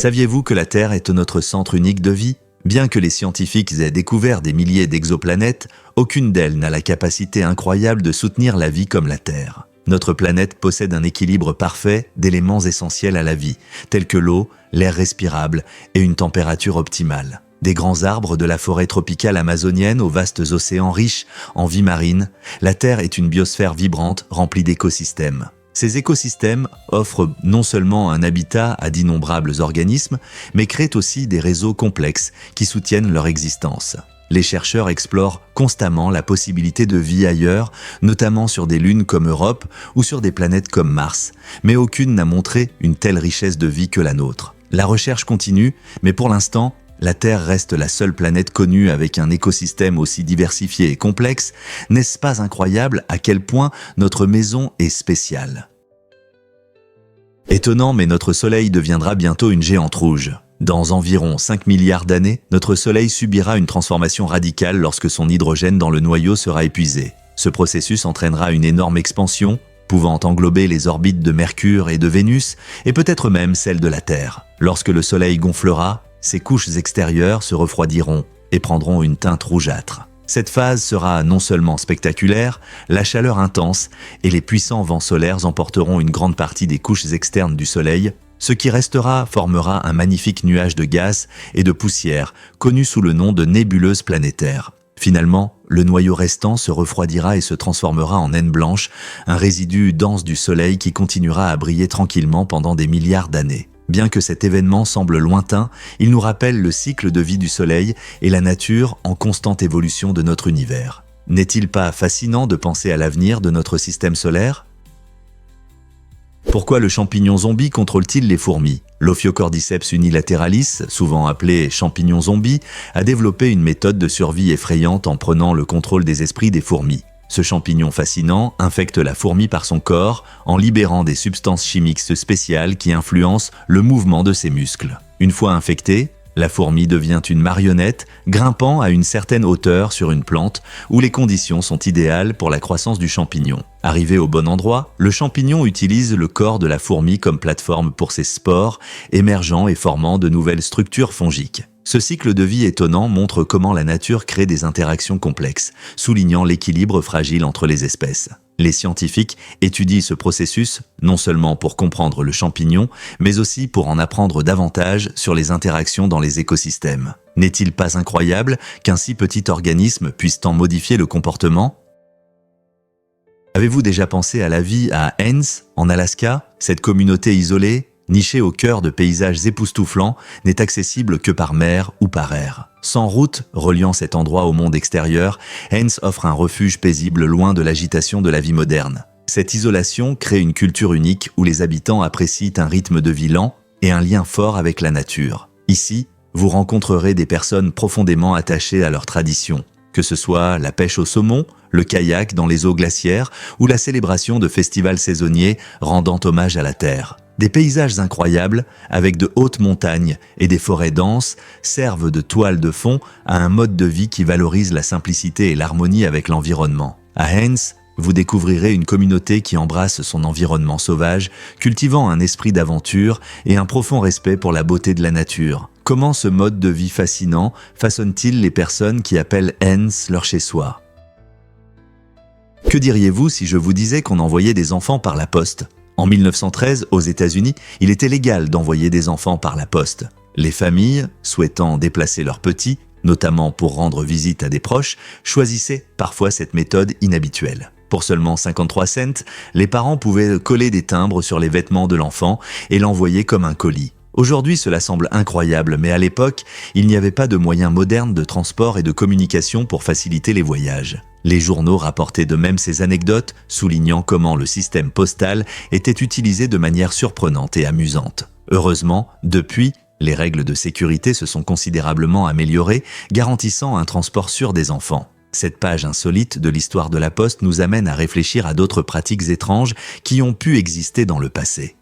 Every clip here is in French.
Saviez-vous que la Terre est notre centre unique de vie? Bien que les scientifiques aient découvert des milliers d'exoplanètes, aucune d'elles n'a la capacité incroyable de soutenir la vie comme la Terre. Notre planète possède un équilibre parfait d'éléments essentiels à la vie, tels que l'eau, l'air respirable et une température optimale. Des grands arbres de la forêt tropicale amazonienne aux vastes océans riches en vie marine, la Terre est une biosphère vibrante remplie d'écosystèmes. Ces écosystèmes offrent non seulement un habitat à d'innombrables organismes, mais créent aussi des réseaux complexes qui soutiennent leur existence. Les chercheurs explorent constamment la possibilité de vie ailleurs, notamment sur des lunes comme Europe ou sur des planètes comme Mars, mais aucune n'a montré une telle richesse de vie que la nôtre. La recherche continue, mais pour l'instant, la Terre reste la seule planète connue avec un écosystème aussi diversifié et complexe. N'est-ce pas incroyable à quel point notre maison est spéciale? Étonnant, mais notre Soleil deviendra bientôt une géante rouge. Dans environ 5 milliards d'années, notre Soleil subira une transformation radicale lorsque son hydrogène dans le noyau sera épuisé. Ce processus entraînera une énorme expansion, pouvant englober les orbites de Mercure et de Vénus, et peut-être même celle de la Terre. Lorsque le Soleil gonflera, ses couches extérieures se refroidiront et prendront une teinte rougeâtre. Cette phase sera non seulement spectaculaire, la chaleur intense et les puissants vents solaires emporteront une grande partie des couches externes du Soleil. Ce qui restera formera un magnifique nuage de gaz et de poussière, connu sous le nom de nébuleuse planétaire. Finalement, le noyau restant se refroidira et se transformera en naine blanche, un résidu dense du Soleil qui continuera à briller tranquillement pendant des milliards d'années. Bien que cet événement semble lointain, il nous rappelle le cycle de vie du Soleil et la nature en constante évolution de notre univers. N'est-il pas fascinant de penser à l'avenir de notre système solaire? Pourquoi le champignon zombie contrôle-t-il les fourmis? L'Ophiocordyceps unilateralis, souvent appelé champignon zombie, a développé une méthode de survie effrayante en prenant le contrôle des esprits des fourmis. Ce champignon fascinant infecte la fourmi par son corps en libérant des substances chimiques spéciales qui influencent le mouvement de ses muscles. Une fois infectée, la fourmi devient une marionnette, grimpant à une certaine hauteur sur une plante où les conditions sont idéales pour la croissance du champignon. Arrivé au bon endroit, le champignon utilise le corps de la fourmi comme plateforme pour ses spores, émergeant et formant de nouvelles structures fongiques. Ce cycle de vie étonnant montre comment la nature crée des interactions complexes, soulignant l'équilibre fragile entre les espèces. Les scientifiques étudient ce processus non seulement pour comprendre le champignon, mais aussi pour en apprendre davantage sur les interactions dans les écosystèmes. N'est-il pas incroyable qu'un si petit organisme puisse tant modifier le comportement? Avez-vous déjà pensé à la vie à Haines, en Alaska? Cette communauté isolée, nichée au cœur de paysages époustouflants, n'est accessible que par mer ou par air. Sans route reliant cet endroit au monde extérieur, Haines offre un refuge paisible loin de l'agitation de la vie moderne. Cette isolation crée une culture unique où les habitants apprécient un rythme de vie lent et un lien fort avec la nature. Ici, vous rencontrerez des personnes profondément attachées à leurs traditions, que ce soit la pêche au saumon, le kayak dans les eaux glaciaires ou la célébration de festivals saisonniers rendant hommage à la terre. Des paysages incroyables, avec de hautes montagnes et des forêts denses, servent de toile de fond à un mode de vie qui valorise la simplicité et l'harmonie avec l'environnement. À Haines, vous découvrirez une communauté qui embrasse son environnement sauvage, cultivant un esprit d'aventure et un profond respect pour la beauté de la nature. Comment ce mode de vie fascinant façonne-t-il les personnes qui appellent Haines leur chez-soi? Que diriez-vous si je vous disais qu'on envoyait des enfants par la poste? En 1913, aux États-Unis, il était légal d'envoyer des enfants par la poste. Les familles, souhaitant déplacer leurs petits, notamment pour rendre visite à des proches, choisissaient parfois cette méthode inhabituelle. Pour seulement 53 cents, les parents pouvaient coller des timbres sur les vêtements de l'enfant et l'envoyer comme un colis. Aujourd'hui, cela semble incroyable, mais à l'époque, il n'y avait pas de moyens modernes de transport et de communication pour faciliter les voyages. Les journaux rapportaient de même ces anecdotes, soulignant comment le système postal était utilisé de manière surprenante et amusante. Heureusement, depuis, les règles de sécurité se sont considérablement améliorées, garantissant un transport sûr des enfants. Cette page insolite de l'histoire de la Poste nous amène à réfléchir à d'autres pratiques étranges qui ont pu exister dans le passé.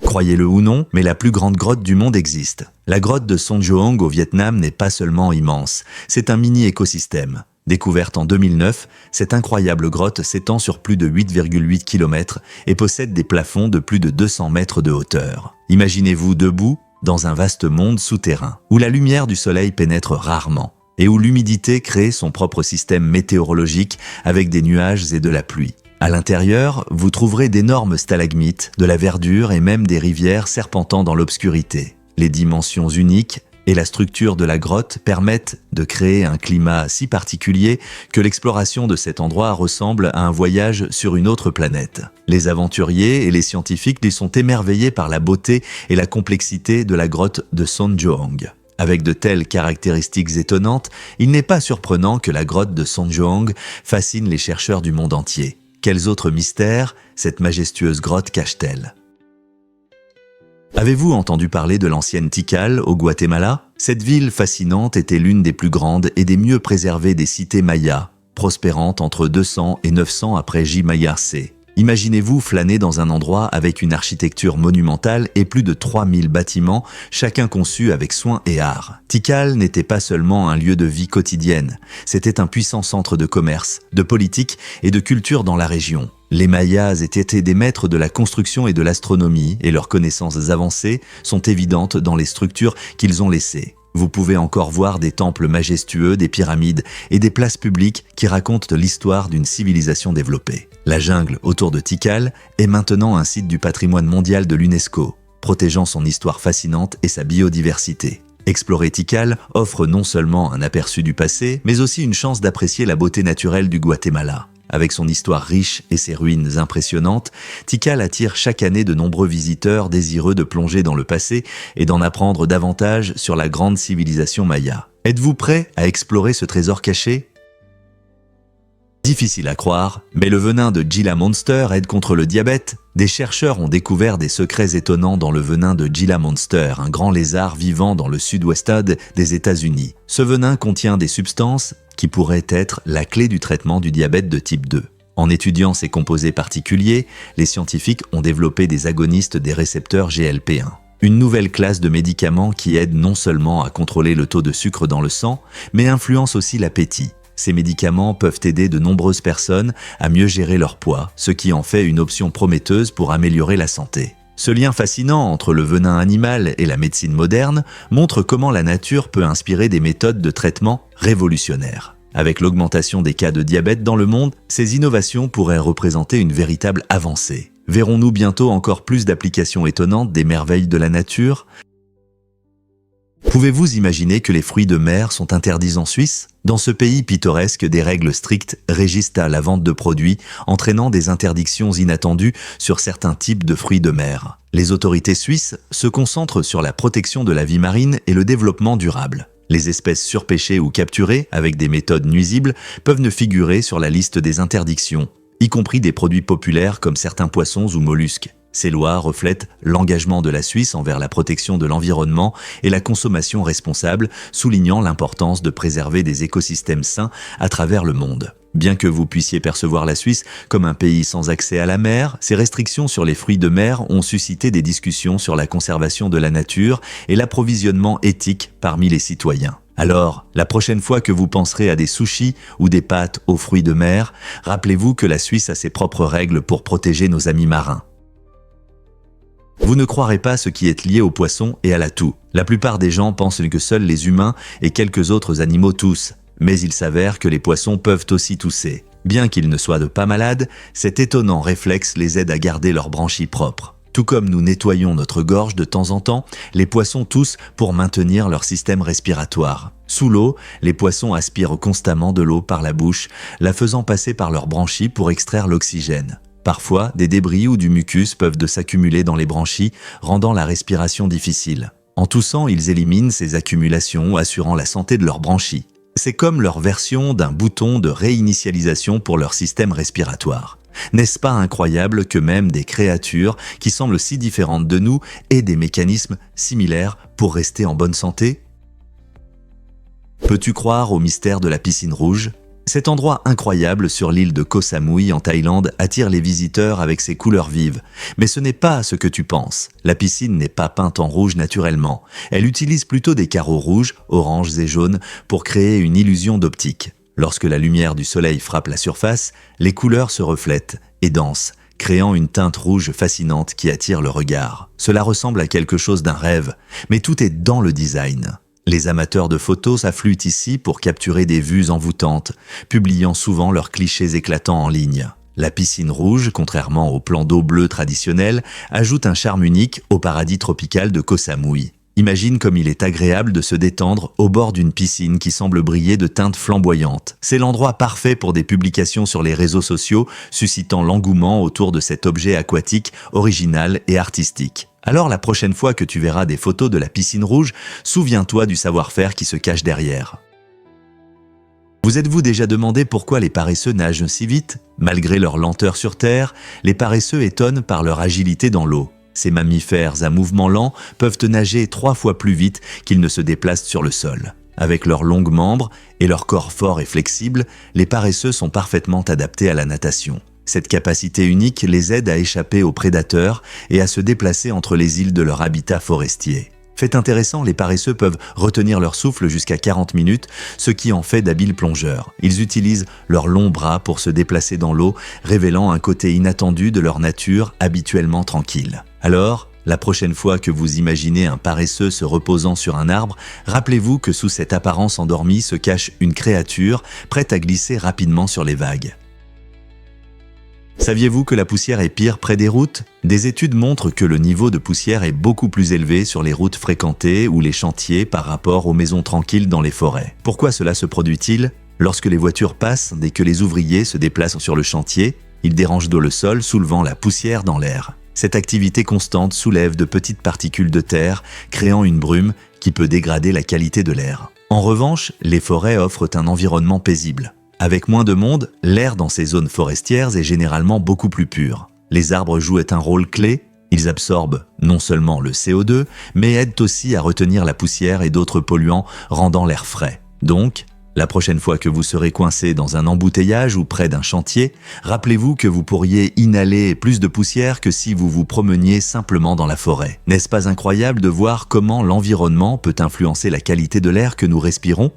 Croyez-le ou non, mais la plus grande grotte du monde existe. La grotte de Son Joong au Vietnam n'est pas seulement immense, c'est un mini-écosystème. Découverte en 2009, cette incroyable grotte s'étend sur plus de 8,8 km et possède des plafonds de plus de 200 mètres de hauteur. Imaginez-vous debout dans un vaste monde souterrain, où la lumière du soleil pénètre rarement et où l'humidité crée son propre système météorologique avec des nuages et de la pluie. À l'intérieur, vous trouverez d'énormes stalagmites, de la verdure et même des rivières serpentant dans l'obscurité. Les dimensions uniques et la structure de la grotte permettent de créer un climat si particulier que l'exploration de cet endroit ressemble à un voyage sur une autre planète. Les aventuriers et les scientifiques y sont émerveillés par la beauté et la complexité de la grotte de Sonjoong. Avec de telles caractéristiques étonnantes, il n'est pas surprenant que la grotte de Sonjoong fascine les chercheurs du monde entier. Quels autres mystères cette majestueuse grotte cache-t-elle ? Avez-vous entendu parler de l'ancienne Tikal au Guatemala ? Cette ville fascinante était l'une des plus grandes et des mieux préservées des cités mayas, prospérante entre 200 et 900 après J-C. Imaginez-vous flâner dans un endroit avec une architecture monumentale et plus de 3000 bâtiments, chacun conçus avec soin et art. Tikal n'était pas seulement un lieu de vie quotidienne, c'était un puissant centre de commerce, de politique et de culture dans la région. Les Mayas étaient des maîtres de la construction et de l'astronomie, et leurs connaissances avancées sont évidentes dans les structures qu'ils ont laissées. Vous pouvez encore voir des temples majestueux, des pyramides et des places publiques qui racontent l'histoire d'une civilisation développée. La jungle autour de Tikal est maintenant un site du patrimoine mondial de l'UNESCO, protégeant son histoire fascinante et sa biodiversité. Explorer Tikal offre non seulement un aperçu du passé, mais aussi une chance d'apprécier la beauté naturelle du Guatemala. Avec son histoire riche et ses ruines impressionnantes, Tikal attire chaque année de nombreux visiteurs désireux de plonger dans le passé et d'en apprendre davantage sur la grande civilisation maya. Êtes-vous prêt à explorer ce trésor caché ? Difficile à croire, mais le venin de Gila Monster aide contre le diabète. Des chercheurs ont découvert des secrets étonnants dans le venin de Gila Monster, un grand lézard vivant dans le sud-ouest des États-Unis. Ce venin contient des substances qui pourraient être la clé du traitement du diabète de type 2. En étudiant ces composés particuliers, les scientifiques ont développé des agonistes des récepteurs GLP-1. Une nouvelle classe de médicaments qui aide non seulement à contrôler le taux de sucre dans le sang, mais influence aussi l'appétit. Ces médicaments peuvent aider de nombreuses personnes à mieux gérer leur poids, ce qui en fait une option prometteuse pour améliorer la santé. Ce lien fascinant entre le venin animal et la médecine moderne montre comment la nature peut inspirer des méthodes de traitement révolutionnaires. Avec l'augmentation des cas de diabète dans le monde, ces innovations pourraient représenter une véritable avancée. Verrons-nous bientôt encore plus d'applications étonnantes des merveilles de la nature ? Pouvez-vous imaginer que les fruits de mer sont interdits en Suisse ? Dans ce pays pittoresque, des règles strictes régissent à la vente de produits, entraînant des interdictions inattendues sur certains types de fruits de mer. Les autorités suisses se concentrent sur la protection de la vie marine et le développement durable. Les espèces surpêchées ou capturées, avec des méthodes nuisibles, peuvent ne figurer sur la liste des interdictions, y compris des produits populaires comme certains poissons ou mollusques. Ces lois reflètent l'engagement de la Suisse envers la protection de l'environnement et la consommation responsable, soulignant l'importance de préserver des écosystèmes sains à travers le monde. Bien que vous puissiez percevoir la Suisse comme un pays sans accès à la mer, ces restrictions sur les fruits de mer ont suscité des discussions sur la conservation de la nature et l'approvisionnement éthique parmi les citoyens. Alors, la prochaine fois que vous penserez à des sushis ou des pâtes aux fruits de mer, rappelez-vous que la Suisse a ses propres règles pour protéger nos amis marins. Vous ne croirez pas ce qui est lié aux poissons et à la toux. La plupart des gens pensent que seuls les humains et quelques autres animaux toussent. Mais il s'avère que les poissons peuvent aussi tousser. Bien qu'ils ne soient pas malades, cet étonnant réflexe les aide à garder leurs branchies propres. Tout comme nous nettoyons notre gorge de temps en temps, les poissons toussent pour maintenir leur système respiratoire. Sous l'eau, les poissons aspirent constamment de l'eau par la bouche, la faisant passer par leurs branchies pour extraire l'oxygène. Parfois, des débris ou du mucus peuvent s'accumuler dans les branchies, rendant la respiration difficile. En toussant, ils éliminent ces accumulations, assurant la santé de leurs branchies. C'est comme leur version d'un bouton de réinitialisation pour leur système respiratoire. N'est-ce pas incroyable que même des créatures qui semblent si différentes de nous aient des mécanismes similaires pour rester en bonne santé ? Peux-tu croire au mystère de la piscine rouge ? Cet endroit incroyable sur l'île de Koh Samui en Thaïlande attire les visiteurs avec ses couleurs vives. Mais ce n'est pas ce que tu penses. La piscine n'est pas peinte en rouge naturellement. Elle utilise plutôt des carreaux rouges, oranges et jaunes pour créer une illusion d'optique. Lorsque la lumière du soleil frappe la surface, les couleurs se reflètent et dansent, créant une teinte rouge fascinante qui attire le regard. Cela ressemble à quelque chose d'un rêve, mais tout est dans le design. Les amateurs de photos s'affluent ici pour capturer des vues envoûtantes, publiant souvent leurs clichés éclatants en ligne. La piscine rouge, contrairement au plan d'eau bleue traditionnel, ajoute un charme unique au paradis tropical de Koh Samui. Imagine comme il est agréable de se détendre au bord d'une piscine qui semble briller de teintes flamboyantes. C'est l'endroit parfait pour des publications sur les réseaux sociaux, suscitant l'engouement autour de cet objet aquatique original et artistique. Alors la prochaine fois que tu verras des photos de la piscine rouge, souviens-toi du savoir-faire qui se cache derrière. Vous êtes-vous déjà demandé pourquoi les paresseux nagent si vite? Malgré leur lenteur sur Terre, les paresseux étonnent par leur agilité dans l'eau. Ces mammifères à mouvement lent peuvent nager 3 fois plus vite qu'ils ne se déplacent sur le sol. Avec leurs longs membres et leur corps fort et flexible, les paresseux sont parfaitement adaptés à la natation. Cette capacité unique les aide à échapper aux prédateurs et à se déplacer entre les îles de leur habitat forestier. Fait intéressant, les paresseux peuvent retenir leur souffle jusqu'à 40 minutes, ce qui en fait d'habiles plongeurs. Ils utilisent leurs longs bras pour se déplacer dans l'eau, révélant un côté inattendu de leur nature habituellement tranquille. Alors, la prochaine fois que vous imaginez un paresseux se reposant sur un arbre, rappelez-vous que sous cette apparence endormie se cache une créature prête à glisser rapidement sur les vagues. Saviez-vous que la poussière est pire près des routes? Des études montrent que le niveau de poussière est beaucoup plus élevé sur les routes fréquentées ou les chantiers par rapport aux maisons tranquilles dans les forêts. Pourquoi cela se produit-il? Lorsque les voitures passent et que les ouvriers se déplacent sur le chantier, ils dérangent d'eau le sol, soulevant la poussière dans l'air. Cette activité constante soulève de petites particules de terre, créant une brume qui peut dégrader la qualité de l'air. En revanche, les forêts offrent un environnement paisible. Avec moins de monde, l'air dans ces zones forestières est généralement beaucoup plus pur. Les arbres jouent un rôle clé, ils absorbent non seulement le CO2, mais aident aussi à retenir la poussière et d'autres polluants, rendant l'air frais. Donc, la prochaine fois que vous serez coincé dans un embouteillage ou près d'un chantier, rappelez-vous que vous pourriez inhaler plus de poussière que si vous vous promeniez simplement dans la forêt. N'est-ce pas incroyable de voir comment l'environnement peut influencer la qualité de l'air que nous respirons ?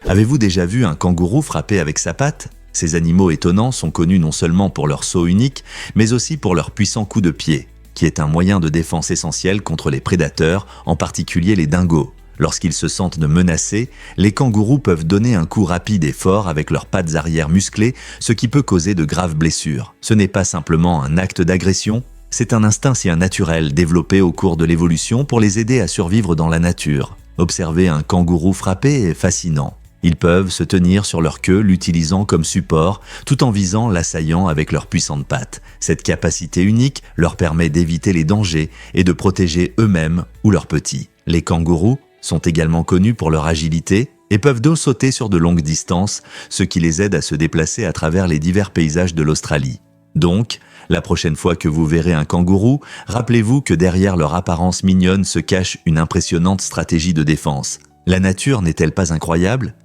Avez-vous déjà vu un kangourou frapper avec sa patte? Ces animaux étonnants sont connus non seulement pour leur saut unique, mais aussi pour leur puissant coup de pied, qui est un moyen de défense essentiel contre les prédateurs, en particulier les dingos. Lorsqu'ils se sentent menacés, les kangourous peuvent donner un coup rapide et fort avec leurs pattes arrière musclées, ce qui peut causer de graves blessures. Ce n'est pas simplement un acte d'agression, c'est un instinct si naturel développé au cours de l'évolution pour les aider à survivre dans la nature. Observer un kangourou frapper est fascinant. Ils peuvent se tenir sur leur queue, l'utilisant comme support, tout en visant l'assaillant avec leurs puissantes pattes. Cette capacité unique leur permet d'éviter les dangers et de protéger eux-mêmes ou leurs petits. Les kangourous sont également connus pour leur agilité et peuvent donc sauter sur de longues distances, ce qui les aide à se déplacer à travers les divers paysages de l'Australie. Donc, la prochaine fois que vous verrez un kangourou, rappelez-vous que derrière leur apparence mignonne se cache une impressionnante stratégie de défense. La nature n'est-elle pas incroyable ?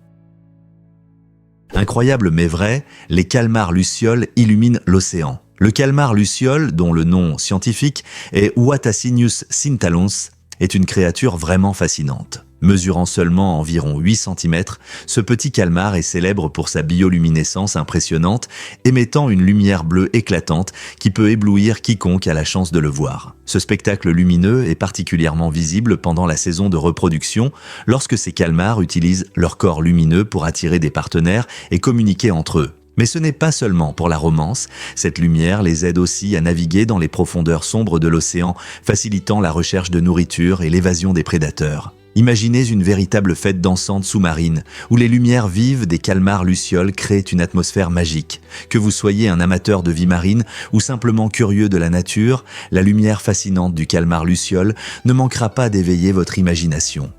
Incroyable mais vrai, les calmars lucioles illuminent l'océan. Le calmar luciole, dont le nom scientifique est Watacinus sintalons, est une créature vraiment fascinante. Mesurant seulement environ 8 cm, ce petit calmar est célèbre pour sa bioluminescence impressionnante, émettant une lumière bleue éclatante qui peut éblouir quiconque a la chance de le voir. Ce spectacle lumineux est particulièrement visible pendant la saison de reproduction, lorsque ces calmars utilisent leur corps lumineux pour attirer des partenaires et communiquer entre eux. Mais ce n'est pas seulement pour la romance, cette lumière les aide aussi à naviguer dans les profondeurs sombres de l'océan, facilitant la recherche de nourriture et l'évasion des prédateurs. Imaginez une véritable fête dansante sous-marine, où les lumières vives des calmars lucioles créent une atmosphère magique. Que vous soyez un amateur de vie marine ou simplement curieux de la nature, la lumière fascinante du calmar luciole ne manquera pas d'éveiller votre imagination.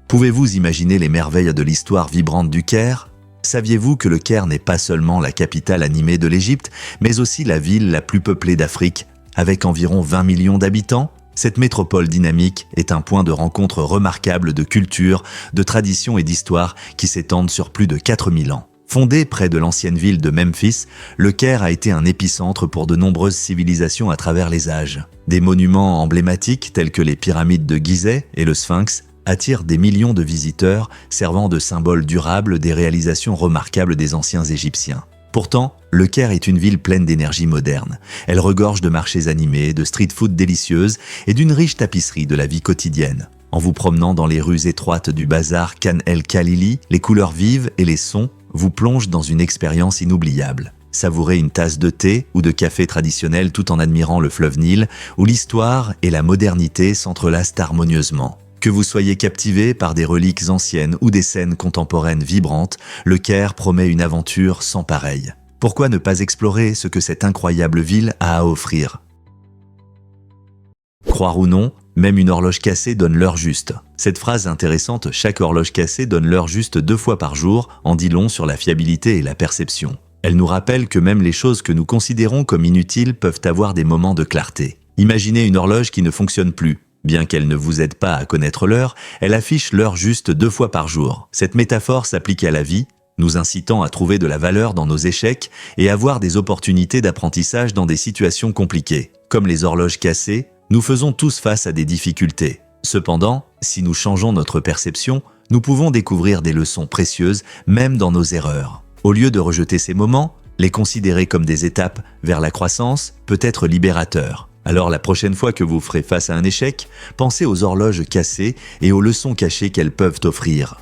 Pouvez-vous imaginer les merveilles de l'histoire vibrante du Caire ? Saviez-vous que le Caire n'est pas seulement la capitale animée de l'Égypte, mais aussi la ville la plus peuplée d'Afrique, avec environ 20 millions d'habitants ? Cette métropole dynamique est un point de rencontre remarquable de culture, de tradition et d'histoire qui s'étendent sur plus de 4000 ans. Fondé près de l'ancienne ville de Memphis, le Caire a été un épicentre pour de nombreuses civilisations à travers les âges. Des monuments emblématiques tels que les pyramides de Gizeh et le Sphinx attire des millions de visiteurs, servant de symbole durable des réalisations remarquables des anciens Égyptiens. Pourtant, Le Caire est une ville pleine d'énergie moderne. Elle regorge de marchés animés, de street-food délicieuses et d'une riche tapisserie de la vie quotidienne. En vous promenant dans les rues étroites du bazar Khan el-Khalili, les couleurs vives et les sons vous plongent dans une expérience inoubliable. Savourez une tasse de thé ou de café traditionnel tout en admirant le fleuve Nil, où l'histoire et la modernité s'entrelacent harmonieusement. Que vous soyez captivé par des reliques anciennes ou des scènes contemporaines vibrantes, Le Caire promet une aventure sans pareille. Pourquoi ne pas explorer ce que cette incroyable ville a à offrir? Croire ou non, même une horloge cassée donne l'heure juste. Cette phrase intéressante « chaque horloge cassée donne l'heure juste 2 fois par jour » en dit long sur la fiabilité et la perception. Elle nous rappelle que même les choses que nous considérons comme inutiles peuvent avoir des moments de clarté. Imaginez une horloge qui ne fonctionne plus. Bien qu'elle ne vous aide pas à connaître l'heure, elle affiche l'heure juste 2 fois par jour. Cette métaphore s'applique à la vie, nous incitant à trouver de la valeur dans nos échecs et à voir des opportunités d'apprentissage dans des situations compliquées. Comme les horloges cassées, nous faisons tous face à des difficultés. Cependant, si nous changeons notre perception, nous pouvons découvrir des leçons précieuses, même dans nos erreurs. Au lieu de rejeter ces moments, les considérer comme des étapes vers la croissance peut être libérateur. Alors la prochaine fois que vous ferez face à un échec, pensez aux horloges cassées et aux leçons cachées qu'elles peuvent offrir.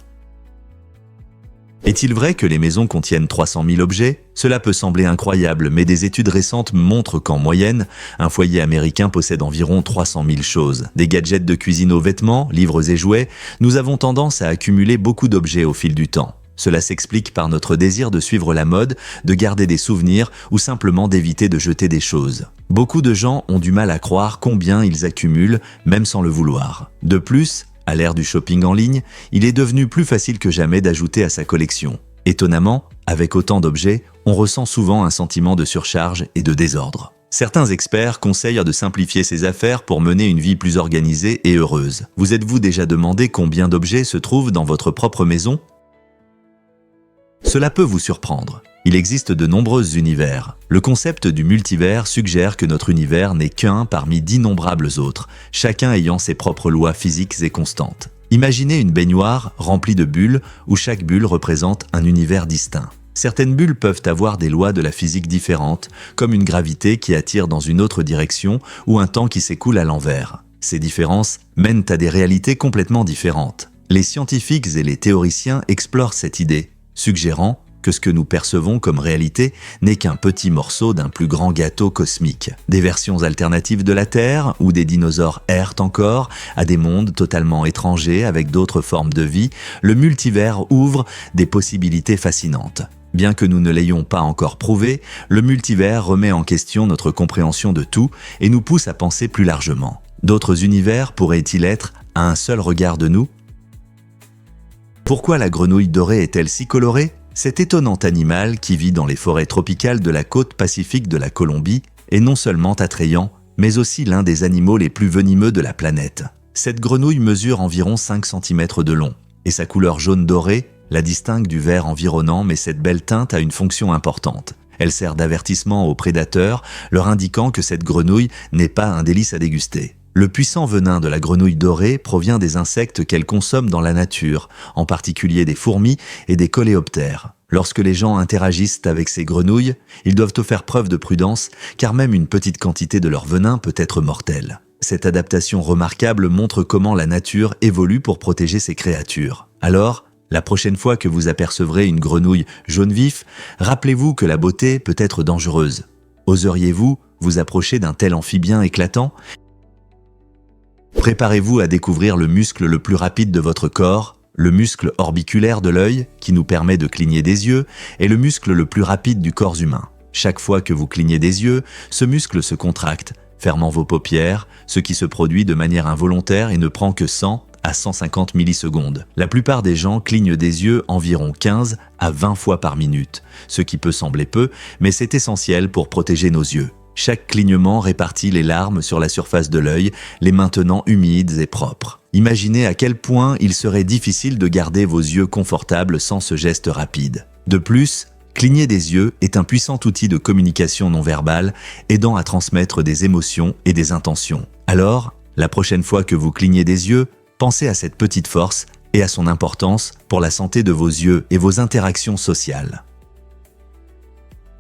Est-il vrai que les maisons contiennent 300 000 objets? Cela peut sembler incroyable, mais des études récentes montrent qu'en moyenne, un foyer américain possède environ 300 000 choses. Des gadgets de cuisine aux vêtements, livres et jouets, nous avons tendance à accumuler beaucoup d'objets au fil du temps. Cela s'explique par notre désir de suivre la mode, de garder des souvenirs ou simplement d'éviter de jeter des choses. Beaucoup de gens ont du mal à croire combien ils accumulent, même sans le vouloir. De plus, à l'ère du shopping en ligne, il est devenu plus facile que jamais d'ajouter à sa collection. Étonnamment, avec autant d'objets, on ressent souvent un sentiment de surcharge et de désordre. Certains experts conseillent de simplifier ses affaires pour mener une vie plus organisée et heureuse. Vous êtes-vous déjà demandé combien d'objets se trouvent dans votre propre maison ? Cela peut vous surprendre. Il existe de nombreux univers. Le concept du multivers suggère que notre univers n'est qu'un parmi d'innombrables autres, chacun ayant ses propres lois physiques et constantes. Imaginez une baignoire remplie de bulles où chaque bulle représente un univers distinct. Certaines bulles peuvent avoir des lois de la physique différentes, comme une gravité qui attire dans une autre direction ou un temps qui s'écoule à l'envers. Ces différences mènent à des réalités complètement différentes. Les scientifiques et les théoriciens explorent cette idée, suggérant que ce que nous percevons comme réalité n'est qu'un petit morceau d'un plus grand gâteau cosmique. Des versions alternatives de la Terre, où des dinosaures errent encore, à des mondes totalement étrangers avec d'autres formes de vie, le multivers ouvre des possibilités fascinantes. Bien que nous ne l'ayons pas encore prouvé, le multivers remet en question notre compréhension de tout et nous pousse à penser plus largement. D'autres univers pourraient-ils être à un seul regard de nous ? Pourquoi la grenouille dorée est-elle si colorée ? Cet étonnant animal qui vit dans les forêts tropicales de la côte pacifique de la Colombie est non seulement attrayant, mais aussi l'un des animaux les plus venimeux de la planète. Cette grenouille mesure environ 5 cm de long, et sa couleur jaune dorée la distingue du vert environnant, mais cette belle teinte a une fonction importante. Elle sert d'avertissement aux prédateurs, leur indiquant que cette grenouille n'est pas un délice à déguster. Le puissant venin de la grenouille dorée provient des insectes qu'elle consomme dans la nature, en particulier des fourmis et des coléoptères. Lorsque les gens interagissent avec ces grenouilles, ils doivent faire preuve de prudence, car même une petite quantité de leur venin peut être mortelle. Cette adaptation remarquable montre comment la nature évolue pour protéger ses créatures. Alors, la prochaine fois que vous apercevrez une grenouille jaune vif, rappelez-vous que la beauté peut être dangereuse. Oseriez-vous vous approcher d'un tel amphibien éclatant ? Préparez-vous à découvrir le muscle le plus rapide de votre corps, le muscle orbiculaire de l'œil, qui nous permet de cligner des yeux, est le muscle le plus rapide du corps humain. Chaque fois que vous clignez des yeux, ce muscle se contracte, fermant vos paupières, ce qui se produit de manière involontaire et ne prend que 100 à 150 millisecondes. La plupart des gens clignent des yeux environ 15 à 20 fois par minute, ce qui peut sembler peu, mais c'est essentiel pour protéger nos yeux. Chaque clignement répartit les larmes sur la surface de l'œil, les maintenant humides et propres. Imaginez à quel point il serait difficile de garder vos yeux confortables sans ce geste rapide. De plus, cligner des yeux est un puissant outil de communication non verbale, aidant à transmettre des émotions et des intentions. Alors, la prochaine fois que vous clignez des yeux, Pensez à cette petite force et à son importance pour la santé de vos yeux et vos interactions sociales.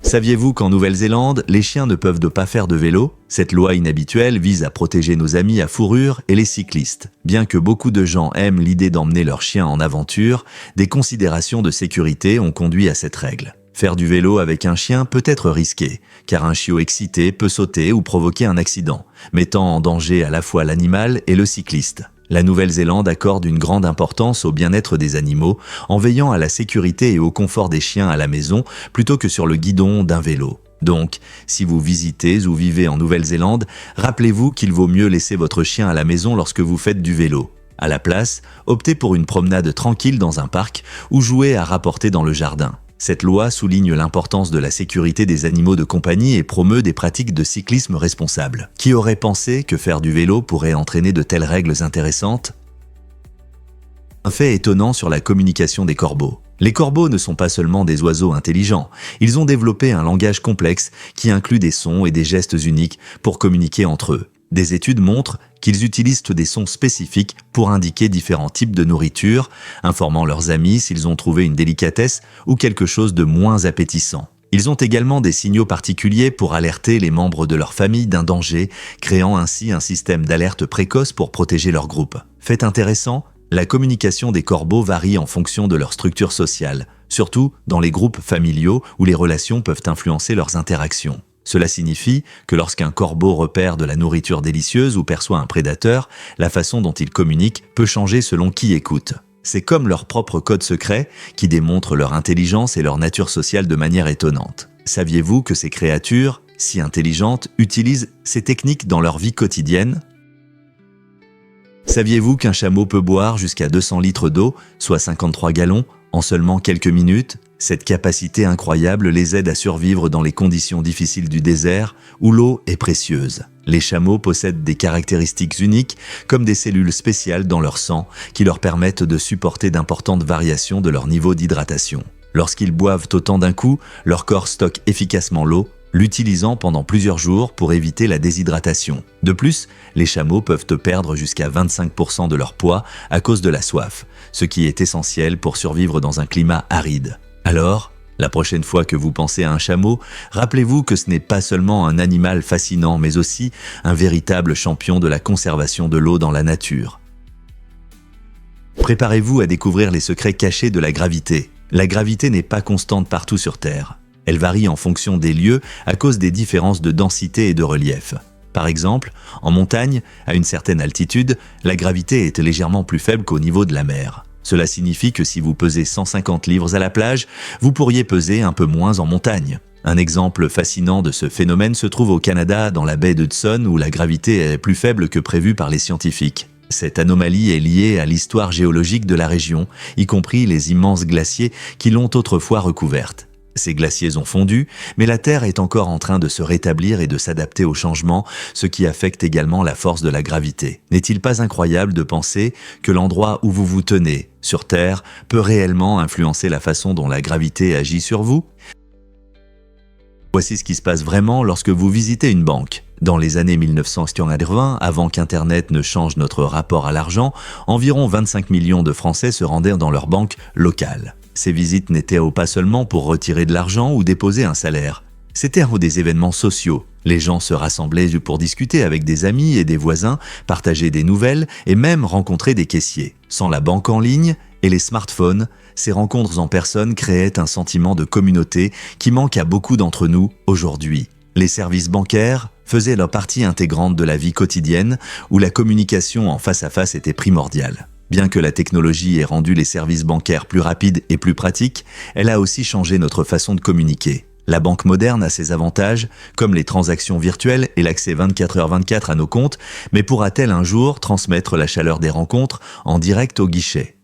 Saviez-vous qu'en Nouvelle-Zélande, les chiens ne peuvent pas faire de vélo? Cette loi inhabituelle vise à protéger nos amis à fourrure et les cyclistes. Bien que beaucoup de gens aiment l'idée d'emmener leurs chiens en aventure, des considérations de sécurité ont conduit à cette règle. Faire du vélo avec un chien peut être risqué, car un chiot excité peut sauter ou provoquer un accident, mettant en danger à la fois l'animal et le cycliste. La Nouvelle-Zélande accorde une grande importance au bien-être des animaux en veillant à la sécurité et au confort des chiens à la maison plutôt que sur le guidon d'un vélo. Donc, si vous visitez ou vivez en Nouvelle-Zélande, rappelez-vous qu'il vaut mieux laisser votre chien à la maison lorsque vous faites du vélo. À la place, optez pour une promenade tranquille dans un parc ou jouez à rapporter dans le jardin. Cette loi souligne l'importance de la sécurité des animaux de compagnie et promeut des pratiques de cyclisme responsable. Qui aurait pensé que faire du vélo pourrait entraîner de telles règles intéressantes? Un fait étonnant sur la communication des corbeaux. Les corbeaux ne sont pas seulement des oiseaux intelligents, ils ont développé un langage complexe qui inclut des sons et des gestes uniques pour communiquer entre eux. Des études montrent qu'ils utilisent des sons spécifiques pour indiquer différents types de nourriture, informant leurs amis s'ils ont trouvé une délicatesse ou quelque chose de moins appétissant. Ils ont également des signaux particuliers pour alerter les membres de leur famille d'un danger, créant ainsi un système d'alerte précoce pour protéger leur groupe. Fait intéressant, la communication des corbeaux varie en fonction de leur structure sociale, surtout dans les groupes familiaux où les relations peuvent influencer leurs interactions. Cela signifie que lorsqu'un corbeau repère de la nourriture délicieuse ou perçoit un prédateur, la façon dont il communique peut changer selon qui écoute. C'est comme leur propre code secret qui démontre leur intelligence et leur nature sociale de manière étonnante. Saviez-vous que ces créatures, si intelligentes, utilisent ces techniques dans leur vie quotidienne? Saviez-vous qu'un chameau peut boire jusqu'à 200 litres d'eau, soit 53 gallons, en seulement quelques minutes? Cette capacité incroyable les aide à survivre dans les conditions difficiles du désert où l'eau est précieuse. Les chameaux possèdent des caractéristiques uniques comme des cellules spéciales dans leur sang qui leur permettent de supporter d'importantes variations de leur niveau d'hydratation. Lorsqu'ils boivent autant d'un coup, leur corps stocke efficacement l'eau, l'utilisant pendant plusieurs jours pour éviter la déshydratation. De plus, les chameaux peuvent perdre jusqu'à 25% de leur poids à cause de la soif, ce qui est essentiel pour survivre dans un climat aride. Alors, la prochaine fois que vous pensez à un chameau, rappelez-vous que ce n'est pas seulement un animal fascinant, mais aussi un véritable champion de la conservation de l'eau dans la nature. Préparez-vous à découvrir les secrets cachés de la gravité. La gravité n'est pas constante partout sur Terre. Elle varie en fonction des lieux à cause des différences de densité et de relief. Par exemple, en montagne, à une certaine altitude, la gravité est légèrement plus faible qu'au niveau de la mer. Cela signifie que si vous pesez 150 livres à la plage, vous pourriez peser un peu moins en montagne. Un exemple fascinant de ce phénomène se trouve au Canada, dans la baie d'Hudson, où la gravité est plus faible que prévu par les scientifiques. Cette anomalie est liée à l'histoire géologique de la région, y compris les immenses glaciers qui l'ont autrefois recouverte. Ces glaciers ont fondu, mais la Terre est encore en train de se rétablir et de s'adapter aux changements, ce qui affecte également la force de la gravité. N'est-il pas incroyable de penser que l'endroit où vous vous tenez, sur Terre, peut réellement influencer la façon dont la gravité agit sur vous? Voici ce qui se passe vraiment lorsque vous visitez une banque. Dans les années 1980, avant qu'Internet ne change notre rapport à l'argent, environ 25 millions de Français se rendaient dans leur banque locale. Ces visites n'étaient pas seulement pour retirer de l'argent ou déposer un salaire. C'était des événements sociaux. Les gens se rassemblaient pour discuter avec des amis et des voisins, partager des nouvelles et même rencontrer des caissiers. Sans la banque en ligne et les smartphones, ces rencontres en personne créaient un sentiment de communauté qui manque à beaucoup d'entre nous aujourd'hui. Les services bancaires faisaient leur partie intégrante de la vie quotidienne où la communication en face à face était primordiale. Bien que la technologie ait rendu les services bancaires plus rapides et plus pratiques, elle a aussi changé notre façon de communiquer. La banque moderne a ses avantages, comme les transactions virtuelles et l'accès 24h24 à nos comptes, mais pourra-t-elle un jour transmettre la chaleur des rencontres en direct au guichet?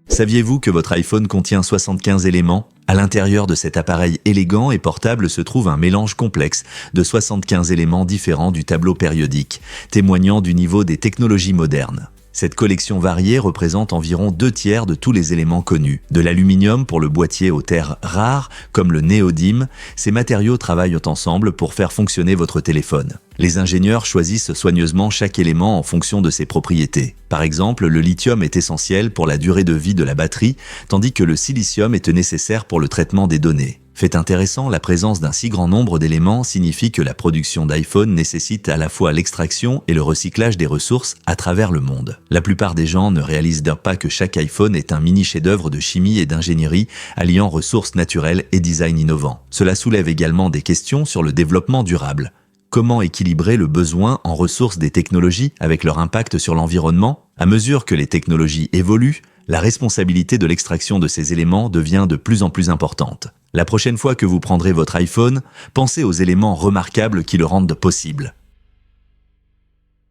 Saviez-vous que votre iPhone contient 75 éléments? À l'intérieur de cet appareil élégant et portable se trouve un mélange complexe de 75 éléments différents du tableau périodique, témoignant du niveau des technologies modernes. Cette collection variée représente environ 2/3 de tous les éléments connus. De l'aluminium pour le boîtier aux terres rares, comme le néodyme, ces matériaux travaillent ensemble pour faire fonctionner votre téléphone. Les ingénieurs choisissent soigneusement chaque élément en fonction de ses propriétés. Par exemple, le lithium est essentiel pour la durée de vie de la batterie, tandis que le silicium est nécessaire pour le traitement des données. Fait intéressant, la présence d'un si grand nombre d'éléments signifie que la production d'iPhone nécessite à la fois l'extraction et le recyclage des ressources à travers le monde. La plupart des gens ne réalisent pas que chaque iPhone est un mini chef-d'œuvre de chimie et d'ingénierie alliant ressources naturelles et design innovant. Cela soulève également des questions sur le développement durable. Comment équilibrer le besoin en ressources des technologies avec leur impact sur l'environnement? À mesure que les technologies évoluent, la responsabilité de l'extraction de ces éléments devient de plus en plus importante. La prochaine fois que vous prendrez votre iPhone, pensez aux éléments remarquables qui le rendent possible.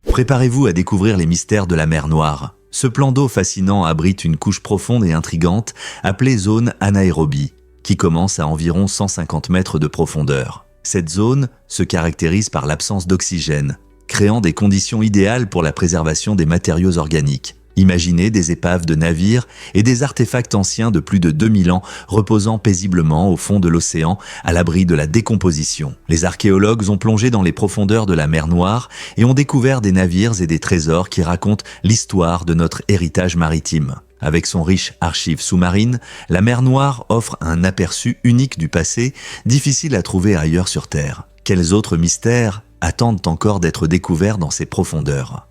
Préparez-vous à découvrir les mystères de la mer Noire. Ce plan d'eau fascinant abrite une couche profonde et intrigante appelée zone anaérobie, qui commence à environ 150 mètres de profondeur. Cette zone se caractérise par l'absence d'oxygène, créant des conditions idéales pour la préservation des matériaux organiques. Imaginez des épaves de navires et des artefacts anciens de plus de 2000 ans reposant paisiblement au fond de l'océan à l'abri de la décomposition. Les archéologues ont plongé dans les profondeurs de la mer Noire et ont découvert des navires et des trésors qui racontent l'histoire de notre héritage maritime. Avec son riche archive sous-marine, la mer Noire offre un aperçu unique du passé, difficile à trouver ailleurs sur Terre. Quels autres mystères attendent encore d'être découverts dans ces profondeurs ?